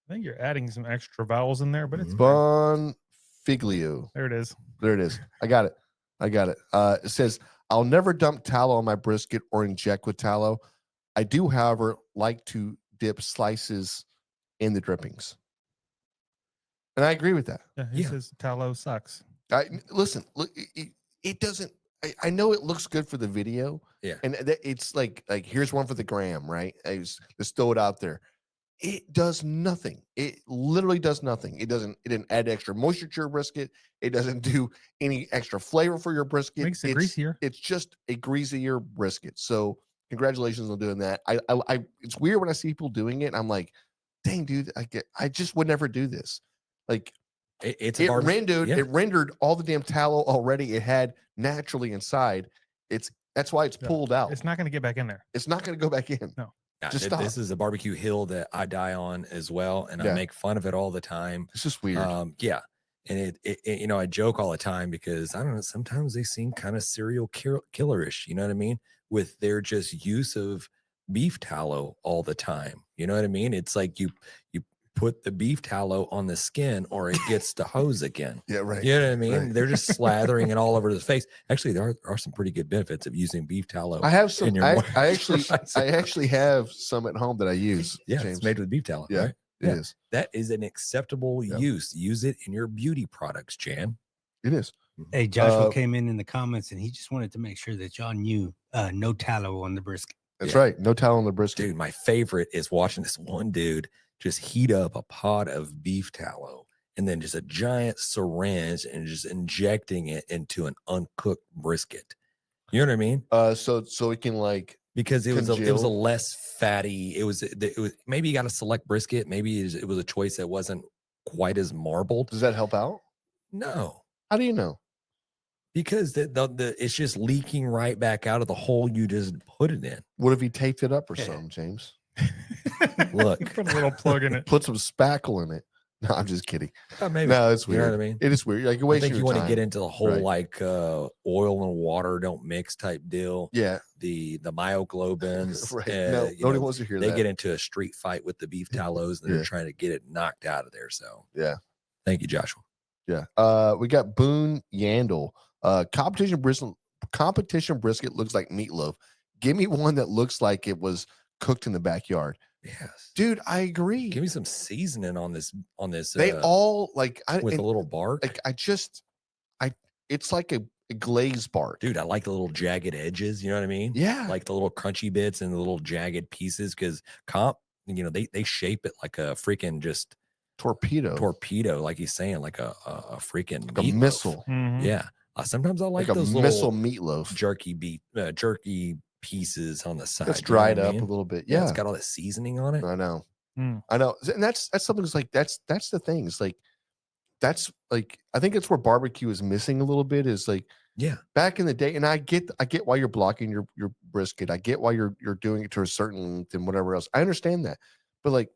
think you're adding some extra vowels in there, but it's Bonifiglio. There it is. I got it. It says, I'll never dump tallow on my brisket or inject with tallow. I do, however, like to dip slices in the drippings. And I agree with that. Yeah, he says tallow sucks. Listen, it doesn't. I know it looks good for the video. Yeah. And it's like here's one for the gram, right? Let's throw it out there. It does nothing. It literally does nothing. It didn't add extra moisture to your brisket. It doesn't do any extra flavor for your brisket. Makes it greasier. It's just a greasier brisket. So congratulations on doing that. I it's weird when I see people doing it. I'm like, dang, dude, I just would never do this. Like it rendered all the damn tallow already it had naturally inside. That's why it's pulled out. It's not going to get back in there. It's not going to go back in. No. This is a barbecue hill that I die on as well, and I make fun of it all the time. It's just weird. And it I joke all the time because I don't know. Sometimes they seem kind of serial killerish. You know what I mean? With their just use of beef tallow all the time. You know what I mean? It's like you put the beef tallow on the skin or it gets the hose again. Yeah, right. You know what I mean? Right. They're just slathering it all over the face. Actually, there are some pretty good benefits of using beef tallow. I have some. in your I actually moisturizer. have some at home that I use. Yeah, James. it's made with beef tallow, Yeah, right? it is. That is an acceptable Yeah. use. Use it in your beauty products, Jan. It is. Hey, Joshua came in the comments and he just wanted to make sure that y'all knew no tallow on the brisket. That's right. No tallow on the brisket. Dude, my favorite is watching this one dude just heat up a pot of beef tallow and then just a giant syringe and just injecting it into an uncooked brisket. You know what I mean? So it can like, because it was a congeal. less fatty. It was maybe you got a select brisket. Maybe it was a choice that wasn't quite as marbled. Does that help out? No. How do you know? Because the it's just leaking right back out of the hole you just put it in. What if you taped it up or something, James? Look, put a little plug in it. Put some spackle in it. No, I'm just kidding. Maybe. No, it's You weird. know what I mean? It is weird. Like, I think you want to get into the whole Right. like oil and water don't mix type deal. Yeah. The myoglobins. Right. No, nobody wants to hear they that. get into a street fight with the beef tallows and they're trying to get it knocked out of there. So yeah. Thank you, Joshua. Yeah. We got Boone Yandel. Competition brisket looks like meatloaf. Give me one that looks like it was cooked in the backyard. Yes, dude, I agree. Give me some seasoning on this. They all like with a little bark. Like it's like a glazed bark. Dude, I like the little jagged edges. You know what I mean? Yeah. Like the little crunchy bits and the little jagged pieces because they shape it like a freaking just torpedo, like he's saying, like a freaking like a missile. Mm-hmm. Yeah. Sometimes I like a those missile little meatloaf, jerky pieces on the side. It's dried up a little bit. Yeah. It's got all that seasoning on it. I know. I know. And that's something that's like, that's the thing. It's like, that's like, I think it's where barbecue is missing a little bit is like, yeah, back in the day. And I get why you're blocking your brisket. I get why you're doing it to a certain length and whatever else. I understand that. But like,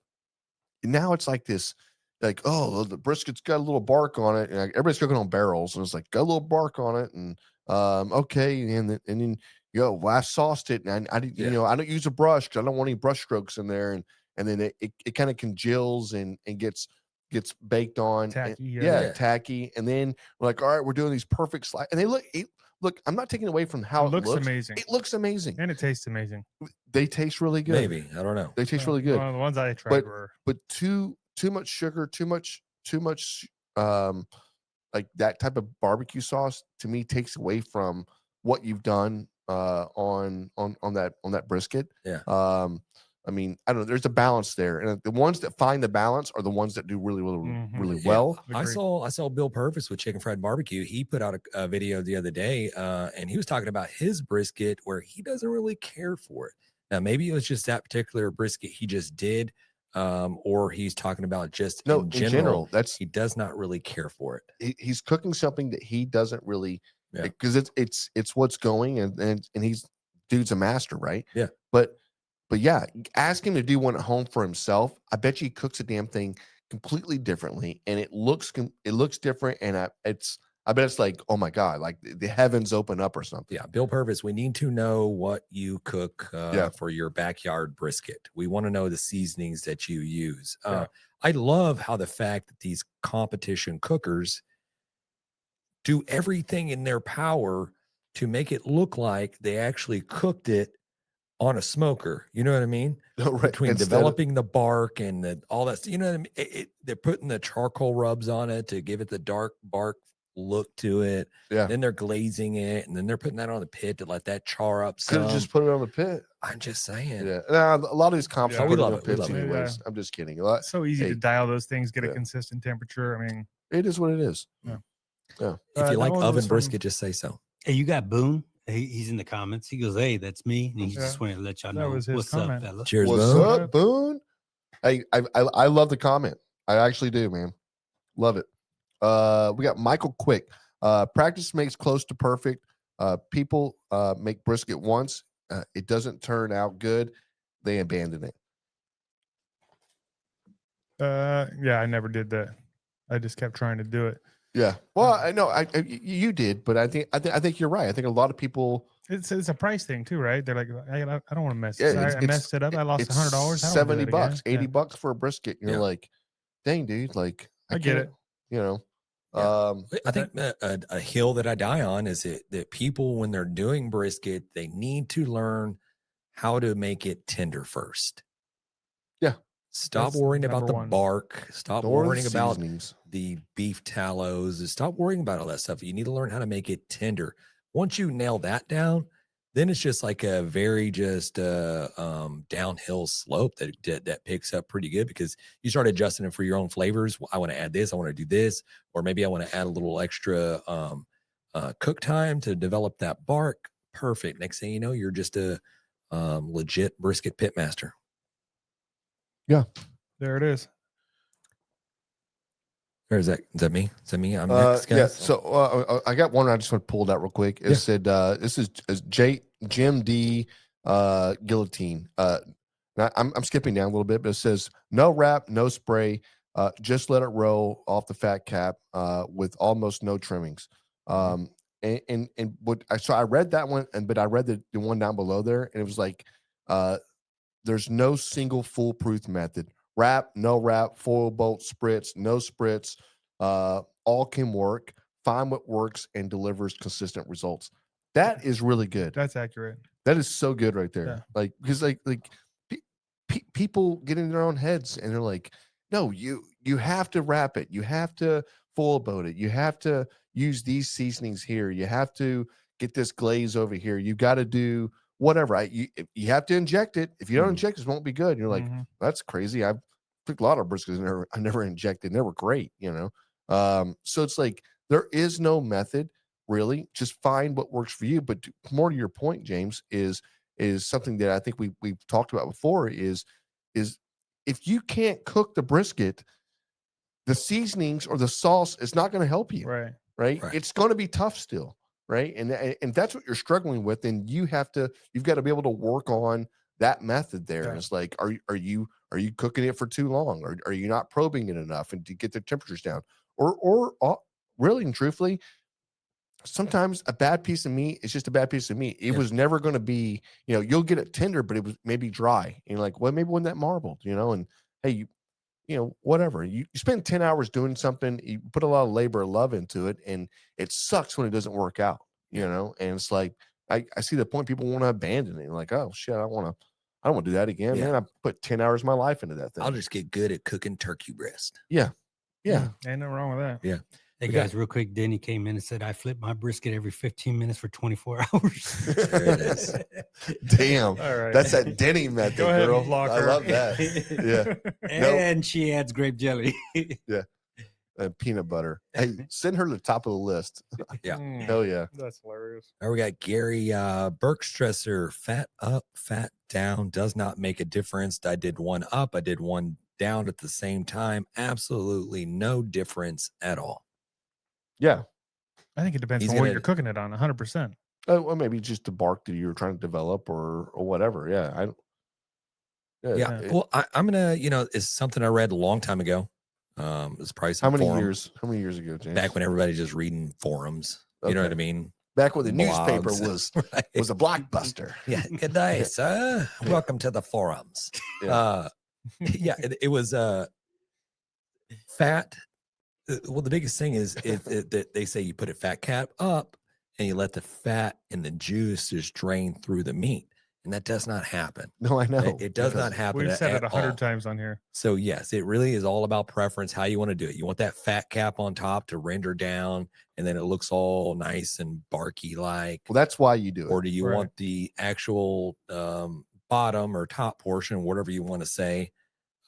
now it's like this, like, oh, the brisket's got a little bark on it, and like, everybody's cooking on barrels, and it's like got a little bark on it, and okay, and then well, I sauced it, and I didn't, I don't use a brush because I don't want any brush strokes in there, and then it kind of congeals and gets baked on, tacky, tacky, and then we're like, all right, we're doing these perfect slices, and they look. I'm not taking away from how it looks amazing. It looks amazing, and it tastes amazing. They taste really good. Maybe I don't know. They taste really good. Well, the ones I tried were, but too much sugar, too much like that type of barbecue sauce to me takes away from what you've done on that brisket. Yeah. I mean, I don't know. There's a balance there, and the ones that find the balance are the ones that do really well. I saw Bill Purvis with Chicken Fried Barbecue. He put out a video the other day, and he was talking about his brisket where he doesn't really care for it. Now, maybe it was just that particular brisket he just did, or he's talking about just in general. He does not really care for it. He's cooking something that he doesn't really, because it's what's going, and dude's a master, right? Yeah, But yeah, ask him to do one at home for himself. I bet you he cooks the damn thing completely differently, and it looks different. And I bet it's like, oh my god, like the heavens open up or something. Yeah, Bill Purvis, we need to know what you cook for your backyard brisket. We want to know the seasonings that you use. I love how the fact that these competition cookers do everything in their power to make it look like they actually cooked it on a smoker. You know what I mean? Right. Between developing the bark and all that, you know what I mean? They're putting the charcoal rubs on it to give it the dark bark look to it. Yeah. Then they're glazing it, and then they're putting that on the pit to let that char up some. Could have just put it on the pit. I'm just saying. Yeah. Nah, a lot of these comps we put it love on it. the We pits love it. anyways. I'm just kidding. It's so easy to dial those things, get a consistent temperature. I mean, it is what it is. Yeah. If you like oven brisket, just say so. Hey, you got Boone? He's in the comments. He goes, "Hey, that's me." And he just wanted to let y'all know what's up, fella. Cheers, what's Boone. up, Boone? I love the comment. I actually do, man. Love it. We got Michael Quick. Practice makes close to perfect. People make brisket once. It doesn't turn out good. They abandon it. Yeah, I never did that. I just kept trying to do it. Yeah. Well, I know you did, but I think you're right. I think a lot of people. It's a price thing too, right? They're like, I don't want to mess. Yeah, I messed it up. I lost $100. $70, $80 for a brisket. You're like, dang, dude, like I get can't, it. you know. Yeah. I think a hill that I die on is that people, when they're doing brisket, they need to learn how to make it tender first. Yeah. Stop That's worrying about number the one. bark. Stop Or the worrying about seasonings. the beef tallows. Stop worrying about all that stuff. You need to learn how to make it tender. Once you nail that down, then it's just like a very just downhill slope that picks up pretty good, because you start adjusting it for your own flavors. I want to add this. I want to do this, or maybe I want to add a little extra cook time to develop that bark. Perfect. Next thing you know, you're just a legit brisket pitmaster. Yeah. There it is. Or is that me? Is that me? I'm next, guys. Yeah. So I got one. I just want to pull that real quick. It said this is Jim D. Guillotine. Now I'm skipping down a little bit, but it says no wrap, no spray. Just let it roll off the fat cap with almost no trimmings. And what I read that one, but I read the one down below there, and it was like there's no single foolproof method. Wrap, no wrap, foil bolt, spritz, no spritz, all can work. Find what works and delivers consistent results. That is really good. That's accurate. That is so good right there. Yeah. Like, because people get in their own heads and they're like, no, you have to wrap it. You have to foil boat it. You have to use these seasonings here. You have to get this glaze over here. You got to do whatever. You have to inject it. If you don't inject it, it won't be good. And you're like, that's crazy. I've cooked a lot of briskets I never injected. And they were great, you know? So it's like, there is no method really. Just find what works for you. But more to your point, James, is something that I think we've talked about before is if you can't cook the brisket, the seasonings or the sauce is not going to help you. Right. It's going to be tough still. Right. And that's what you're struggling with. And you've got to be able to work on that method there. It's like, are you cooking it for too long? Or are you not probing it enough and to get the temperatures down? Or really and truthfully, sometimes a bad piece of meat is just a bad piece of meat. It was never going to be, you'll get it tender, but it was maybe dry. And you're like, well, maybe wasn't that marbled, and hey, whatever. You spend 10 hours doing something, you put a lot of labor and love into it, and it sucks when it doesn't work out, and it's like, I see the point people want to abandon it. Like, oh shit, I don't want to do that again. Man, I put 10 hours of my life into that thing. I'll just get good at cooking turkey breast. Yeah. Ain't nothing wrong with that. Yeah. Hey guys, real quick, Denny came in and said, I flip my brisket every 15 minutes for 24 hours. There it is. Damn. All right. That's that Denny method, Go ahead girl. and block I her. love that. Yeah. And she adds grape jelly. Yeah. And peanut butter. Hey, send her to the top of the list. Yeah. Hell yeah. That's hilarious. Now we got Gary Bergstresser. Fat up, fat down does not make a difference. I did one up, I did one down at the same time. Absolutely no difference at all. Yeah. I think it depends on what you're cooking it on, 100%. Well, maybe just the bark that you were trying to develop or whatever. Yeah. Well, I'm gonna, it's something I read a long time ago. It's probably How many years ago, James? Back when everybody's just reading forums. You know what I mean? Back when the Blogs. newspaper was a blockbuster. Yeah. Good day, sir. Welcome to the forums. It was fat. Well, the biggest thing is that they say you put a fat cap up and you let the fat and the juice just drain through the meat. And that does not happen. No, I know. It does not happen. We've said it 100 all. times on here. So yes, it really is all about preference, how you want to do it. You want that fat cap on top to render down, and then it looks all nice and barky like. Well, that's why you do it. Or do you want the actual bottom or top portion, whatever you want to say,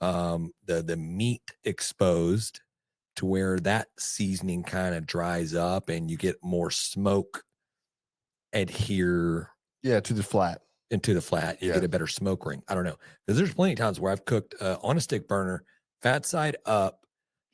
the meat exposed to where that seasoning kind of dries up and you get more smoke adhere to the flat. Into the flat, you get a better smoke ring. I don't know, because there's plenty of times where I've cooked on a stick burner, fat side up,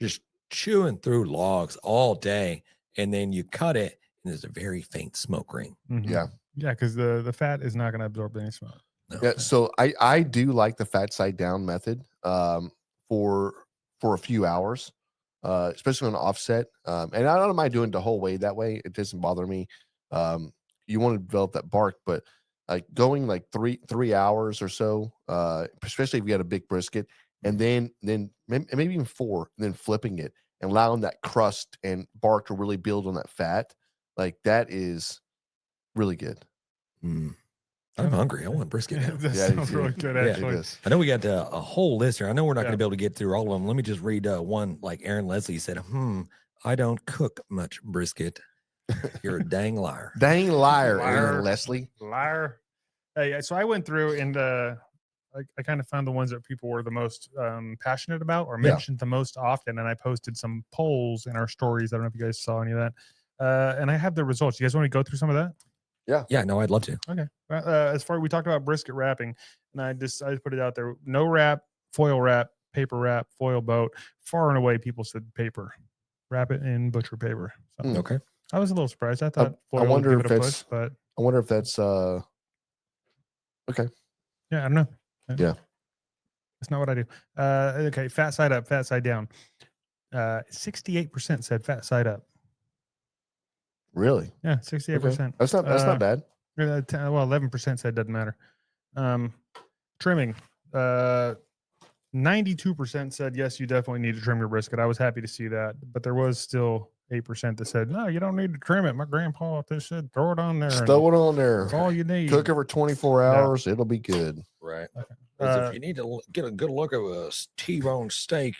just chewing through logs all day, and then you cut it, and there's a very faint smoke ring. Yeah, because the fat is not going to absorb any smoke. No. Yeah, so I do like the fat side down method for a few hours, especially on offset. And I don't mind doing the whole way that way. It doesn't bother me. You want to develop that bark, but like going like three hours or so, especially if you got a big brisket, and then maybe even 4, and then flipping it and allowing that crust and bark to really build on that fat. Like that is really good. I'm hungry. I want brisket now. That Yeah, sounds really good, actually. I know we got a whole list here. I know we're not going to be able to get through all of them. Let me just read one. Like Aaron Leslie said, I don't cook much brisket. You're a dang liar. Dang liar, Aaron Leslie. Liar. Hey, so I went through and I kind of found the ones that people were the most passionate about or mentioned the most often. And I posted some polls in our stories. I don't know if you guys saw any of that. And I have the results. You guys want to go through some of that? Yeah, no, I'd love to. Okay. As far as we talked about brisket wrapping, and I just put it out there. No wrap, foil wrap, paper wrap, foil boat. Far and away, people said paper. Wrap it in butcher paper. So, okay. I was a little surprised. I thought I wonder if that's but I wonder if that's okay. Yeah, I don't know. Yeah. That's not what I do. Okay, fat side up, fat side down. 68% said fat side up. Really? Yeah, 68%. Okay. That's not bad. Well, 11% said doesn't matter. Trimming. 92% said yes, you definitely need to trim your brisket. I was happy to see that, but there was still 8% that said no, you don't need to trim it. My grandpa just said throw it on there. Just throw it on there. That's all you need. Cook it for 24 hours. It'll be good. Right. Okay. If you need to get a good look at a T-bone steak,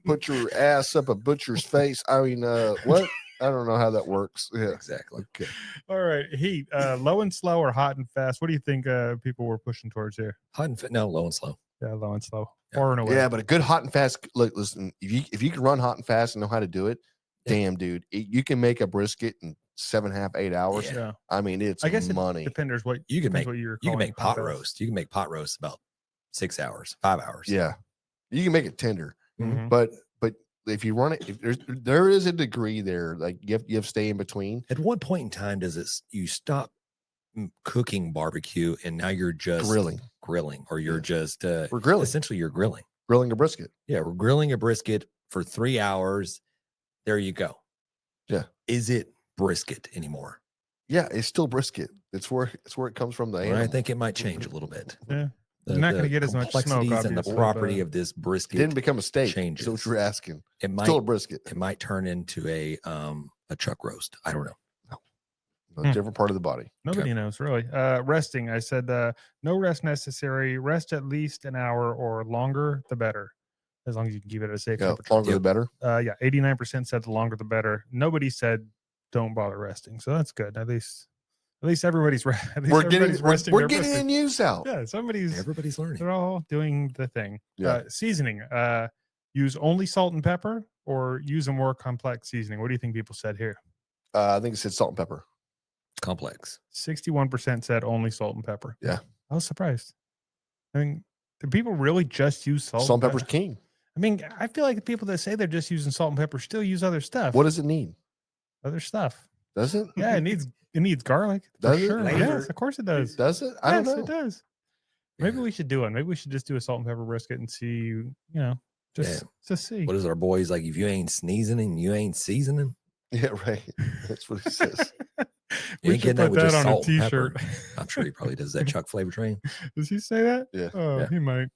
Put your ass up a butcher's face. I mean, what? I don't know how that works. Yeah, exactly. Okay. All right. Heat, low and slow or hot and fast? What do you think people were pushing towards here? Hot and no, low and slow. Yeah, low and slow. Yeah. Far and away. Yeah, but a good hot and fast. Look, listen. If you can run hot and fast and know how to do it, damn, dude, you can make a brisket in 7.5, 8 hours. Yeah. I mean, it's I guess money. It depends what You can make. What you're You can make pot fast. roast. You can make pot roast about 6 hours, 5 hours. Yeah, you can make it tender, Mhm. but if you run it, if there is a degree there, like you have to stay in between. At what point in time does you stop cooking barbecue and now you're just grilling, or you're just we're grilling. Essentially, you're grilling a brisket. Yeah, we're grilling a brisket for 3 hours. There you go. Yeah. Is it brisket anymore? Yeah, it's still brisket. It's where it comes from. Well, I think it might change a little bit. Yeah. You're not going to get as much smoke, complexities and the obviously, property of this brisket. It didn't become a steak. Changes. So what you're asking? It might still a brisket. It might turn into a chuck roast. I don't know. A different part of the body. Nobody knows really. Resting. I said no rest necessary. Rest at least an hour or longer, the better. As long as you can keep it at a safe temperature. Longer the better. 89% said the longer the better. Nobody said don't bother resting. So that's good. At least everybody's we're getting in use out. Yeah, everybody's learning. They're all doing the thing. Yeah. Seasoning. Use only salt and pepper or use a more complex seasoning. What do you think people said here? I think it said salt and pepper. Complex. 61% said only salt and pepper. Yeah. I was surprised. I mean, do people really just use salt? Salt and pepper's king. I mean, I feel like the people that say they're just using salt and pepper still use other stuff. What does it need? Other stuff. Does it? Yeah, it needs garlic. Does it? Sure. Yes, of course it does. Does it? I don't know. It does. Maybe we should do one. Maybe we should just do a salt and pepper brisket and see, just see. What is our boys like? If you ain't sneezing and you ain't seasoning. Yeah, right. That's what he says. You ain't getting that with just on salt a and t-shirt. pepper. I'm sure he probably does that Chuck Flavor Train. Does he say that? Yeah. Oh, Yeah. he might.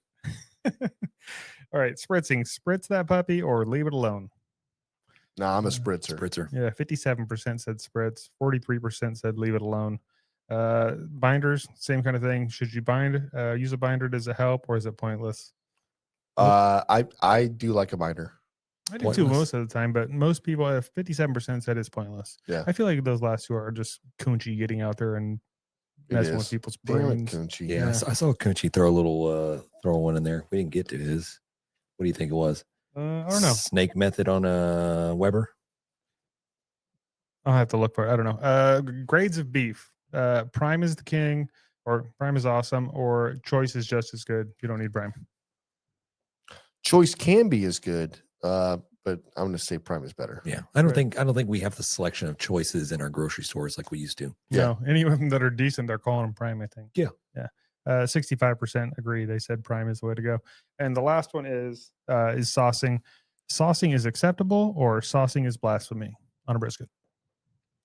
All right, spritzing. Spritz that puppy or leave it alone. No, I'm a spritzer. Spritzer. Yeah, 57% said spritz. 43% said leave it alone. Binders, same kind of thing. Should you use a binder? Does it help or is it pointless? I do like a binder. I do too most of the time, but most people, 57% said it's pointless. Yeah. I feel like those last two are just Kunchi getting out there and messing with people's brains. Yeah, I saw Kunchi throw one in there. We didn't get to his. What do you think it was? I don't know. Snake method on a Weber. I'll have to look for it. I don't know. Grades of beef. Prime is the king, or prime is awesome, or choice is just as good. You don't need prime. Choice can be as good, but I'm going to say prime is better. Yeah, I don't think we have the selection of choices in our grocery stores like we used to. Yeah. No, any of them that are decent, they're calling them prime. I think. Yeah. 65% agree. They said prime is the way to go. And the last one is saucing. Saucing is acceptable, or saucing is blasphemy on a brisket.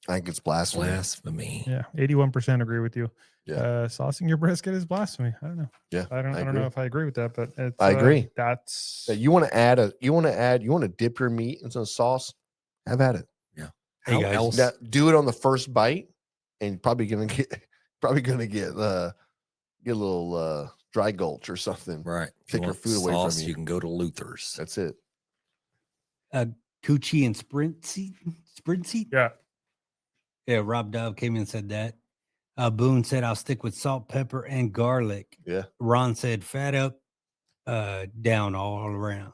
I think it's blasphemy. Blasphemy. Yeah, 81% agree with you. Yeah. Saucing your brisket is blasphemy. I don't know. Yeah, I don't know if I agree with that, but it's, I agree. That's you want to dip your meat in some sauce, have at it. Yeah. Hey, How guys. else? Now, do it on the first bite, and probably gonna get a little dry gulch or something. Right. If Take you your want food away from sauce, you. you can go to Luther's. That's it. Coochie and Sprintsy. yeah. Rob Dove came in and said that. Boone said, I'll stick with salt, pepper, and garlic. Yeah. Ron said, fat up, down all around.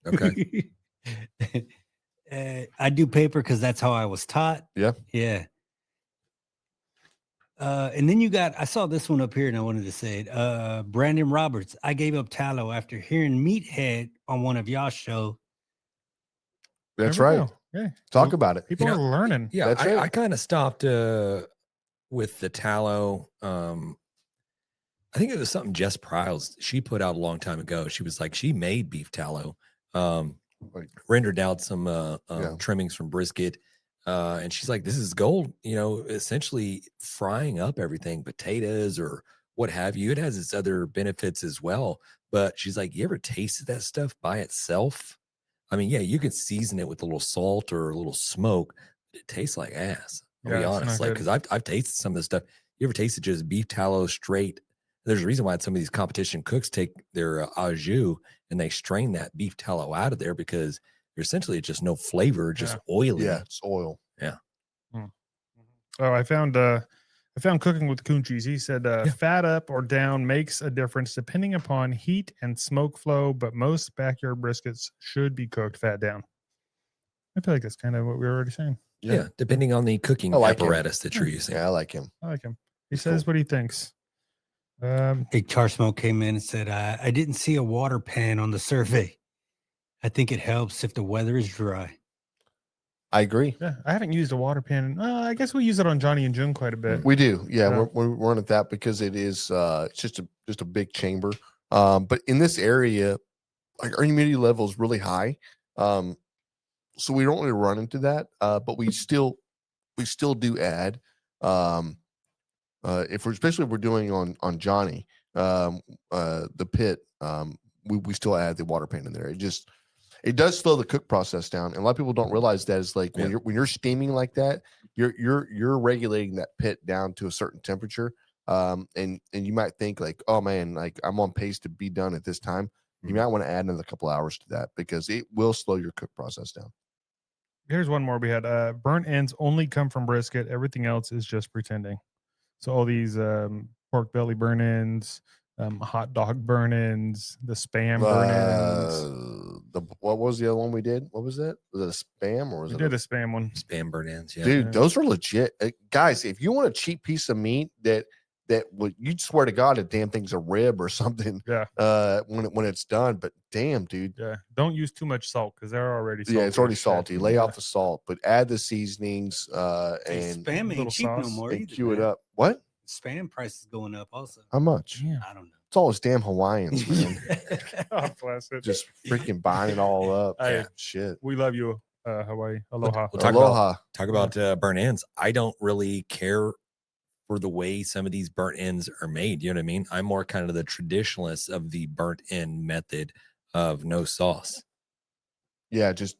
Okay. I do paper because that's how I was taught. Yeah. Yeah. And then I saw this one up here and I wanted to say it. Brandon Roberts, I gave up tallow after hearing Meathead on one of y'all's show. That's There we right. go. Yeah. Talk about it. People are learning. Yeah, That's right. I kind of stopped with the tallow. I think it was something Jess Pryles she put out a long time ago. She was like, she made beef tallow, rendered out some trimmings from brisket. And she's like, this is gold, essentially frying up everything, potatoes or what have you. It has its other benefits as well. But she's like, you ever tasted that stuff by itself? I mean, yeah, you can season it with a little salt or a little smoke, but it tastes like ass. I'll be honest. Like, because I've tasted some of this stuff. You ever tasted just beef tallow straight? There's a reason why some of these competition cooks take their au jus and they strain that beef tallow out of there because there's essentially just no flavor, just oily. Yeah, it's oil. Yeah. Oh, I found Cooking with Coonchies. He said fat up or down makes a difference depending upon heat and smoke flow, but most backyard briskets should be cooked fat down. I feel like that's kind of what we were already saying. Yeah, depending on the cooking apparatus that you're using. Yeah, I like him. He says what he thinks. Hey, Char Smoke came in and said, I didn't see a water pan on the survey. I think it helps if the weather is dry. I agree. Yeah, I haven't used a water pan. I guess we use it on Johnny and June quite a bit. We do. Yeah, we're running that because it is it's just a big chamber. But in this area, like our humidity level is really high. So we don't really run into that. But we still do add especially if we're doing on Johnny, the pit, we still add the water pan in there. It does slow the cook process down, and a lot of people don't realize that is like when you're steaming like that, you're regulating that pit down to a certain temperature, and you might think like, oh man, like I'm on pace to be done at this time. You might want to add another couple hours to that because it will slow your cook process down. Here's one more we had. Burnt ends only come from brisket. Everything else is just pretending. So all these pork belly burn ends, hot dog burn ends, the spam burn ends. What was the other one we did? What was that? Was it a spam or was we it did a spam one? Spam burn ends, yeah. Dude, those are legit. Guys, if you want a cheap piece of meat that you'd swear to God, a damn thing's a rib or something. Yeah. When it's done, but damn, dude. Yeah. Don't use too much salt because they're already salty. Yeah, it's already salty. Lay off the salt, but add the seasonings and spam ain't cheap no more. And cue it up. What? Spam price is going up also. How much? Yeah. I don't know. It's all those damn Hawaiians, man. Oh, bless it. Just freaking buying it all up. Hey, shit. We love you, Hawaii. Aloha. We'll talk Aloha. about burnt ends. I don't really care for the way some of these burnt ends are made. You know what I mean? I'm more kind of the traditionalist of the burnt end method of no sauce. Yeah, just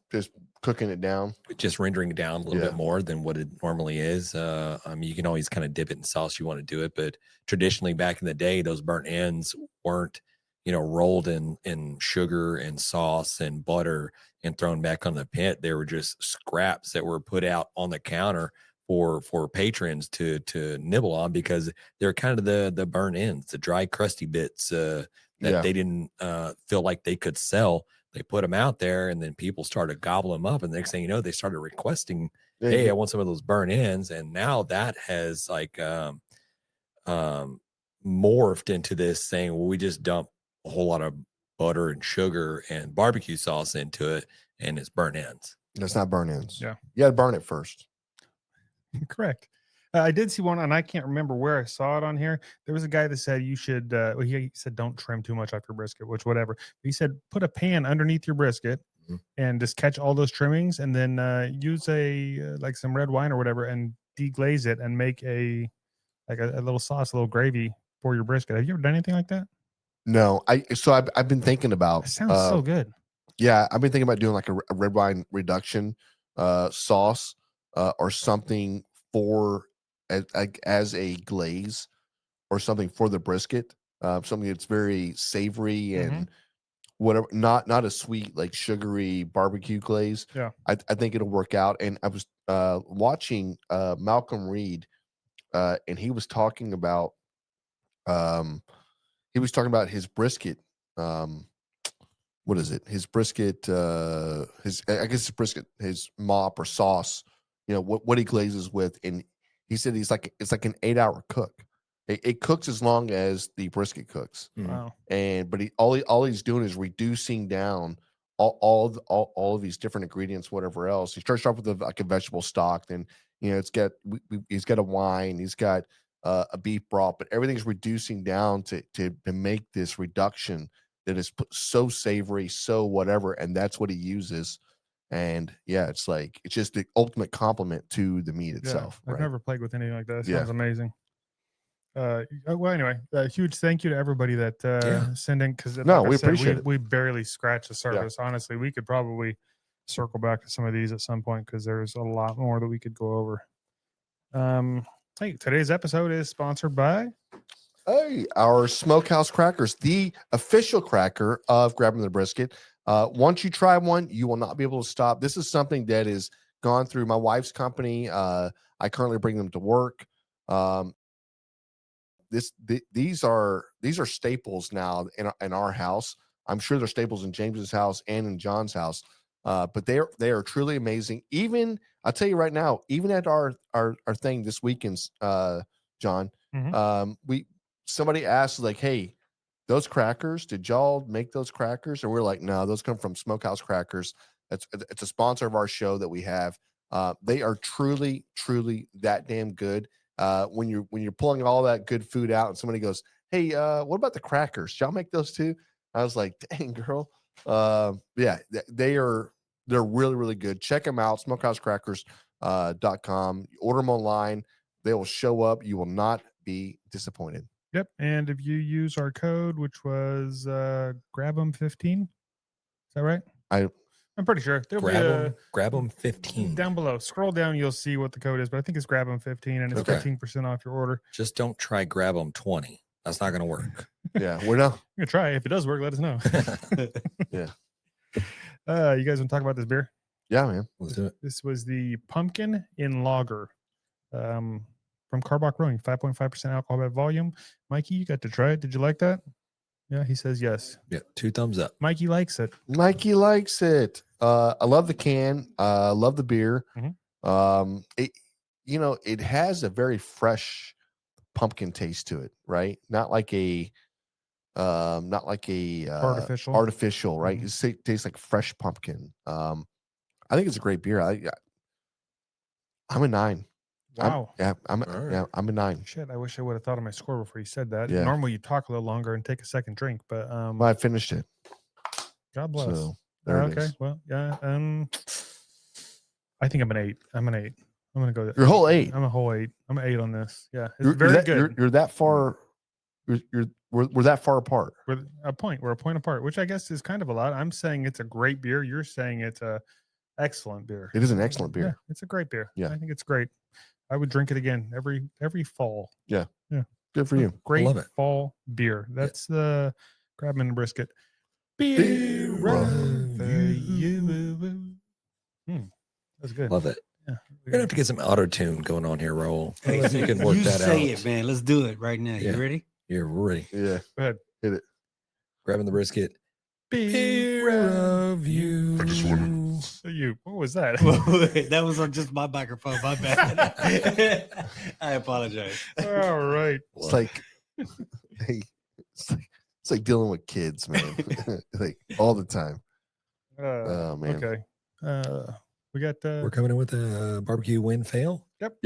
cooking it down. Just rendering it down a little bit more than what it normally is. You can always kind of dip it in sauce you want to do it, but traditionally back in the day, those burnt ends weren't, rolled in sugar and sauce and butter and thrown back on the pit. They were just scraps that were put out on the counter for patrons to nibble on because they're kind of the burnt ends, the dry, crusty bits that they didn't feel like they could sell. They put them out there, and then people started gobbling them up. And the next thing you know, they started requesting, "Hey, I want some of those burnt ends." And now that has morphed into this saying, "Well, we just dump a whole lot of butter and sugar and barbecue sauce into it, and it's burnt ends." That's not burnt ends. Yeah, you got to burn it first. Correct. I did see one, and I can't remember where I saw it on here. There was a guy that said you should. He said don't trim too much off your brisket, which whatever. He said put a pan underneath your brisket, and just catch all those trimmings, and then use like some red wine or whatever, and deglaze it and make a little sauce, a little gravy for your brisket. Have you ever done anything like that? No, I've been thinking about. It sounds so good. Yeah, I've been thinking about doing like a red wine reduction sauce or something for as a glaze or something for the brisket. Something that's very savory and whatever, not a sweet like sugary barbecue glaze. Yeah, I think it'll work out. And I was watching Malcolm Reed, and he was talking about his brisket. What is it? His brisket, I guess his brisket, his mop or sauce, what he glazes with. And he said it's like an 8-hour cook. It cooks as long as the brisket cooks. Wow. But all he's doing is reducing down all of these different ingredients, whatever else. He starts off with like a vegetable stock, then he's got a wine, he's got a beef broth, but everything's reducing down to make this reduction that is so savory, so whatever, and that's what he uses. And yeah, it's just the ultimate compliment to the meat itself. I've right? never played with anything like that. It sounds amazing. Well, anyway, a huge thank you to everybody that sent in, because we appreciate it. We barely scratched the surface. Honestly, we could probably circle back to some of these at some point, because there's a lot more that we could go over. Hey, today's episode is sponsored by our Smokehouse Crackers, the official cracker of Grabbing the Brisket. Once you try one, you will not be able to stop. This is something that is gone through my wife's company. I currently bring them to work. These are staples now in our house. I'm sure they're staples in James's house and in John's house. But they are truly amazing. Even I'll tell you right now, even at our thing this weekend, John, somebody asked like, "Hey, those crackers, did y'all make those crackers?" And we're like, "No, those come from Smokehouse Crackers. It's a sponsor of our show that we have. They are truly that damn good. When you're pulling all that good food out, and somebody goes, "Hey, what about the crackers? Did y'all make those too?" I was like, "Dang, girl." Yeah, they're really good. Check them out, smokehousecrackers.com. Order them online. They will show up. You will not be disappointed. Yep. And if you use our code, which was grab''em15, is that right? I'm pretty sure. Grab 'em 15. Down below. Scroll down, you'll see what the code is, but I think it's grab''em15, and it's 15% off your order. Just don't try grab 'em 20. That's not going to work. Yeah, we're not. You're gonna try. If it does work, let us know. Yeah. You guys want to talk about this beer? Yeah, man. Let's do it. This was the Pumpkin in Lager from Karbach Brewing, 5.5% alcohol by volume. Mikey, you got to try it. Did you like that? Yeah, he says yes. Yeah, 2 thumbs up. Mikey likes it. Mikey likes it. I love the can. Love the beer. It has a very fresh pumpkin taste to it, right? Not like a artificial, right? It tastes like fresh pumpkin. I think it's a great beer. I'm a 9. Wow. I'm a 9. Shit, I wish I would have thought of my score before you said that. Yeah. Normally you talk a little longer and take a second drink, but well, I finished it. God bless. So there it is. Well, yeah. I think I'm an 8. I'm gonna go. Your whole 8. I'm a whole 8. I'm an 8 on this. Yeah, it's very good. You're that far. We're that far apart. We're a point apart, which I guess is kind of a lot. I'm saying it's a great beer. You're saying it's a excellent beer. It is an excellent beer. Yeah, it's a great beer. Yeah, I think it's great. I would drink it again every fall. Yeah. Yeah. Good for you. Great love it. fall beer. That's the Grab 'em Brisket. Beer review. That's good. Love it. Yeah. We're gonna have to get some auto tune going on here, Roll. Hey, You can work that out. Say it, man. Let's do it right now. Yeah. You ready? You're ready. Yeah. Go ahead. Hit it. Grabbing the brisket. Beer review. You. What was that? That was on just my microphone. My bad. I apologize. All right. It's like, hey, it's like dealing with kids, man. Like all the time. Oh man. Okay. We got. We're coming in with a barbecue win fail. Yep.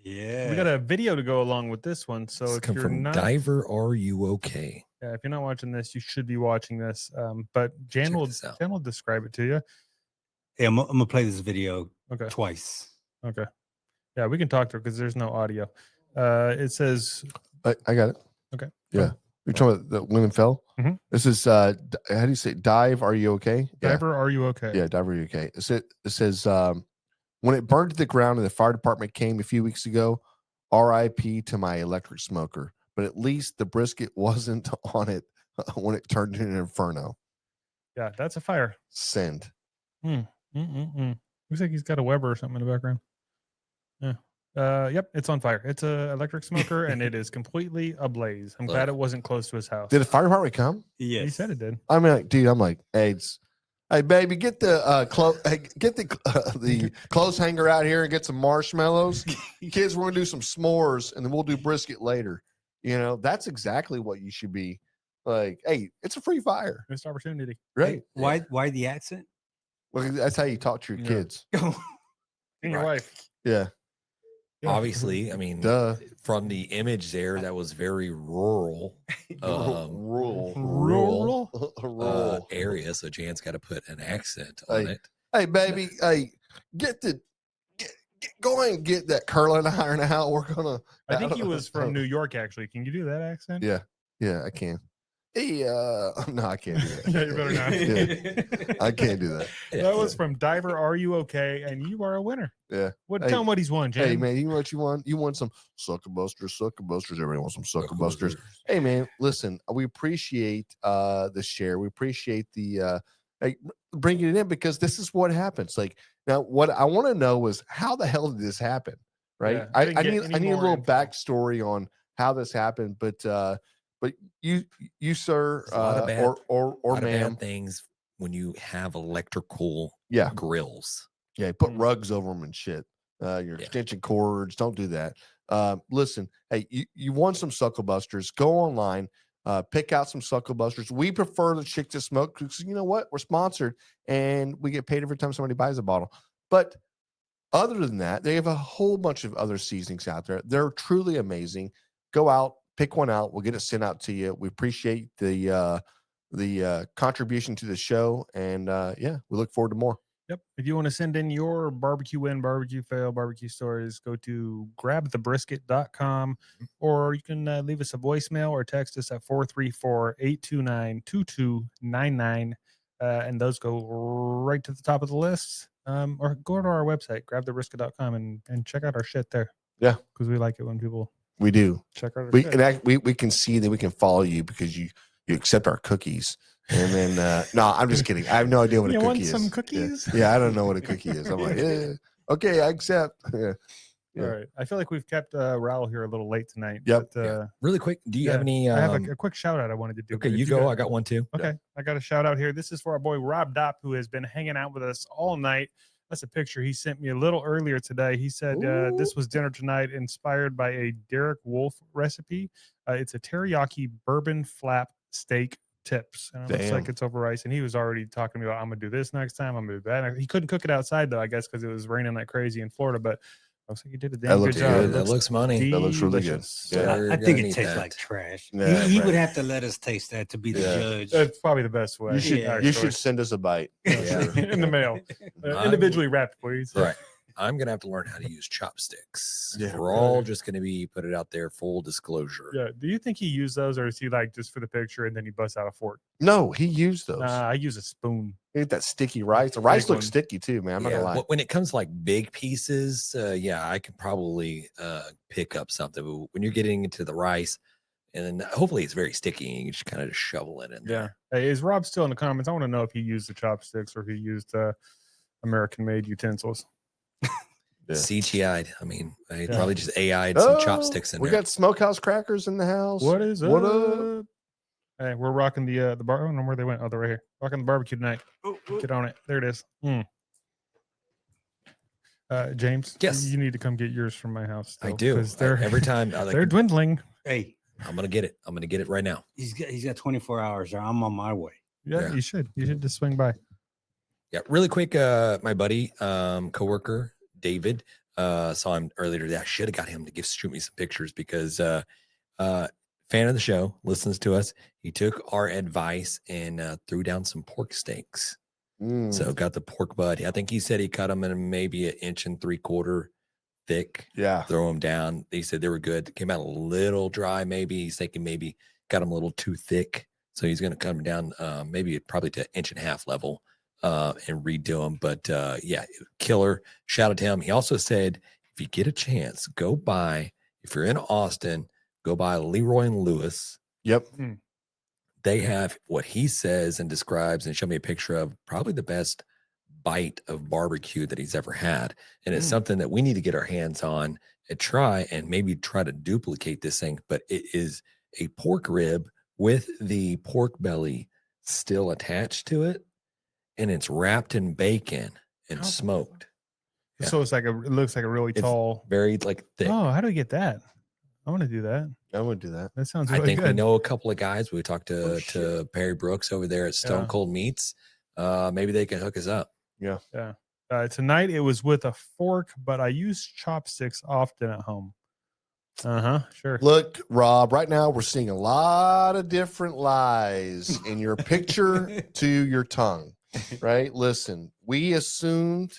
Yeah. We got a video to go along with this one. So if come you're from not, diverareyouokay. yeah, if you're not watching this, you should be watching this. But Jan will describe it to you. Hey, I'm gonna play this video twice. Okay. Yeah, we can talk to her because there's no audio. It says, I got it. Okay. Yeah. You're talking about the women fell? Mhm. This is, how do you say, dive, are you okay? Diver, are you okay? Yeah, diver, are you okay? It says, when it burned to the ground and the fire department came a few weeks ago, RIP to my electric smoker. But at least the brisket wasn't on it when it turned into an inferno. Yeah, that's a fire. Send. Looks like he's got a Weber or something in the background. Yeah. Yep, it's on fire. It's a electric smoker and it is completely ablaze. I'm glad it wasn't close to his house. Did the fire department come? Yes. He said it did. I mean, like, dude, I'm like, hey, baby, get the the clothes hanger out here and get some marshmallows. Kids, we're gonna do some s'mores and then we'll do brisket later. You know, that's exactly what you should be like. Hey, it's a free fire. Missed opportunity. Right? Hey, why the accent? Well, that's how you talk to your kids. And your wife. Yeah. Obviously, I mean, from the image there, that was very rural, rural area. So Jan's got to put an accent on it. Hey, baby, hey, go ahead and get that curling iron out. We're gonna. I think he was from New York. Actually, can you do that accent? Yeah, I can. Hey, no, I can't do that. Yeah, you better not. Yeah, I can't do that. That was from Diver, Are You Okay? And you are a winner. Yeah. Tell him what he's won, Jan. Hey, man, you know what you won? You won some SUCKLEBUSTERS. Everybody wants some SUCKLEBUSTERs. Hey, man, listen, we appreciate the share. We appreciate the bringing it in because this is what happens. Like, now, what I want to know is how the hell did this happen? Right? Yeah, I need a little backstory on how this happened, but you sir, or ma'am, things when you have electrical grills. Yeah, put rugs over them and shit. Your extension cords, don't do that. Listen, hey, you want some SUCKLEBUSTERS? Go online, pick out some SUCKLEBUSTERS. We prefer the Chick to Smoke because you know what? We're sponsored and we get paid every time somebody buys a bottle. But other than that, they have a whole bunch of other seasonings out there. They're truly amazing. Go out. Pick one out. We'll get it sent out to you. We appreciate the contribution to the show, and we look forward to more. Yep. If you want to send in your barbecue win, barbecue fail, barbecue stories, go to grabthebrisket.com, or you can leave us a voicemail or text us at 434-829-2299, and those go right to the top of the list. Or go to our website, grabthebrisket.com, and check out our shit there. Yeah, because we like it when people. We do. Check out our shit. We can see that we can follow you because you accept our cookies. And then no, I'm just kidding. I have no idea what a cookie is. You want some cookies? Yeah, I don't know what a cookie is. I'm like, okay, I accept. Yeah. All right. I feel like we've kept Raul here a little late tonight. Yep. But, really quick, do you have any? I have a quick shout out I wanted to do. Okay, you go. I got one too. Okay, I got a shout out here. This is for our boy Rob Dopp, who has been hanging out with us all night. That's a picture he sent me a little earlier today. He said this was dinner tonight inspired by a Derek Wolf recipe. It's a teriyaki bourbon flap steak tips. And it looks like it's over rice. And he was already talking to me about, I'm going to do this next time. I'm going to do that. He couldn't cook it outside, though, I guess, because it was raining like crazy in Florida. But I was like, you did a damn good job. That looks money. That looks really good. Yeah, I think it tastes like trash. Yeah, he would have to let us taste that to be the judge. That's probably the best way. You should send us a bite. In the mail. Individually wrapped, please. Right. I'm going to have to learn how to use chopsticks. We're all just going to put it out there, full disclosure. Yeah. Do you think he used those, or is he like just for the picture and then he busts out a fork? No, he used those. I use a spoon. Get that sticky rice. The rice looks sticky too, man. I'm not gonna lie. When it comes to like big pieces, I can probably pick up something. But when you're getting into the rice, and then hopefully it's very sticky, and you can just kind of just shovel it in there. Hey, is Rob still in the comments? I want to know if he used the chopsticks or if he used American-made utensils. CGI'd. I mean, I probably just AI'd some chopsticks in there. We got smokehouse crackers in the house. What is what up? Hey, we're rocking the bar. I don't know where they went. Oh, they're right here. Rocking the barbecue tonight. Get on it. There it is. James, yes, you need to come get yours from my house. I do. Every time they're dwindling. Hey, I'm gonna get it. I'm gonna get it right now. He's got 24 hours. I'm on my way. Yeah, you should. You should just swing by. Yeah, really quick. My buddy, coworker David, Saw him earlier today. I should have got him to shoot me some pictures because fan of the show, listens to us. He took our advice and threw down some pork steaks. So got the pork butt. I think he said he cut them in maybe 1 3/4 inch thick. Yeah. Throw them down. He said they were good. Came out a little dry, maybe. He's thinking maybe got them a little too thick. So he's going to come down maybe probably to 1.5 inch level and redo them. But yeah, killer. Shout out to him. He also said, if you get a chance, go buy, if you're in Austin, go buy Leroy and Lewis. Yep. They have what he says and describes and show me a picture of probably the best bite of barbecue that he's ever had. And it's something that we need to get our hands on and try and maybe try to duplicate this thing. But it is a pork rib with the pork belly still attached to it. And it's wrapped in bacon and smoked. Yeah. So it's like it looks like a really tall, very like thick. Oh, how do we get that? I want to do that. I would do that. That sounds really I think good. we know a couple of guys. We talked to Perry Brooks over there at Stone Cold Meats. Maybe they can hook us up. Yeah. Tonight it was with a fork, but I use chopsticks often at home. Sure. Look, Rob, right now we're seeing a lot of different lies in your picture to your tongue, right? Listen, we assumed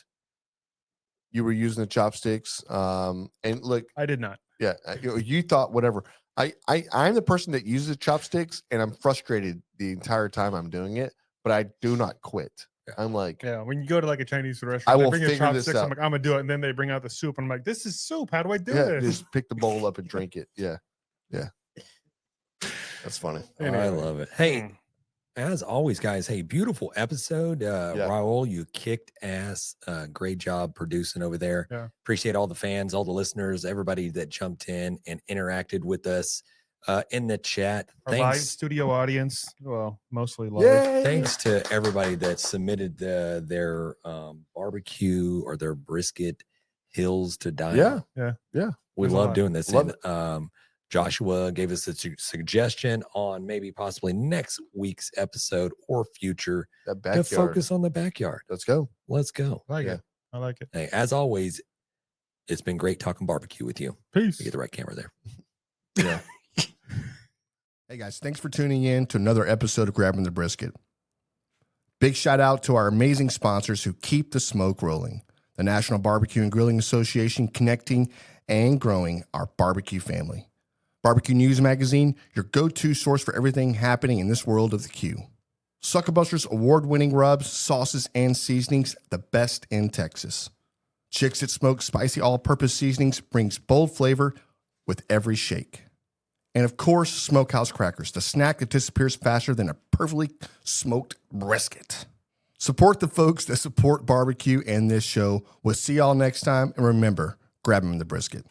you were using the chopsticks. And look, I did not. Yeah, you thought whatever. I'm the person that uses chopsticks, and I'm frustrated the entire time I'm doing it, but I do not quit. I'm like, when you go to like a Chinese food restaurant, I will they bring figure this chopsticks. I'm out. like, I'm gonna do it, and then they bring out the soup, and I'm like, this is soup. How do I do this? Just pick the bowl up and drink it. Yeah, that's funny. I love it. Hey, as always, guys. Hey, beautiful episode. Raul, you kicked ass. Great job producing over there. Yeah. Appreciate all the fans, all the listeners, everybody that jumped in and interacted with us in the chat. Our live Thanks. studio audience. Well, mostly live. Yay! Thanks to everybody that submitted their barbecue or their brisket hills to die on. Yeah. We There's a love lot. doing this. Love And Joshua gave us a suggestion on maybe possibly next week's episode or future That to backyard. focus on the backyard. Let's go. Let's go. I like Yeah. it. I like it. Hey, as always, it's been great talking barbecue with you. Peace. You get the right camera there. Yeah. Hey guys, thanks for tuning in to another episode of Grabbing the Brisket. Big shout out to our amazing sponsors who keep the smoke rolling. The National Barbecue and Grilling Association, connecting and growing our barbecue family. Barbecue News Magazine, your go-to source for everything happening in this world of the Q. SUCKLEBUSTERS award-winning rubs, sauces, and seasonings, the best in Texas. Chicks That Smoke Spicy All-Purpose Seasonings brings bold flavor with every shake. And of course, Smokehouse Crackers, the snack that disappears faster than a perfectly smoked brisket. Support the folks that support barbecue and this show. We'll see y'all next time. And remember, grab them in the brisket.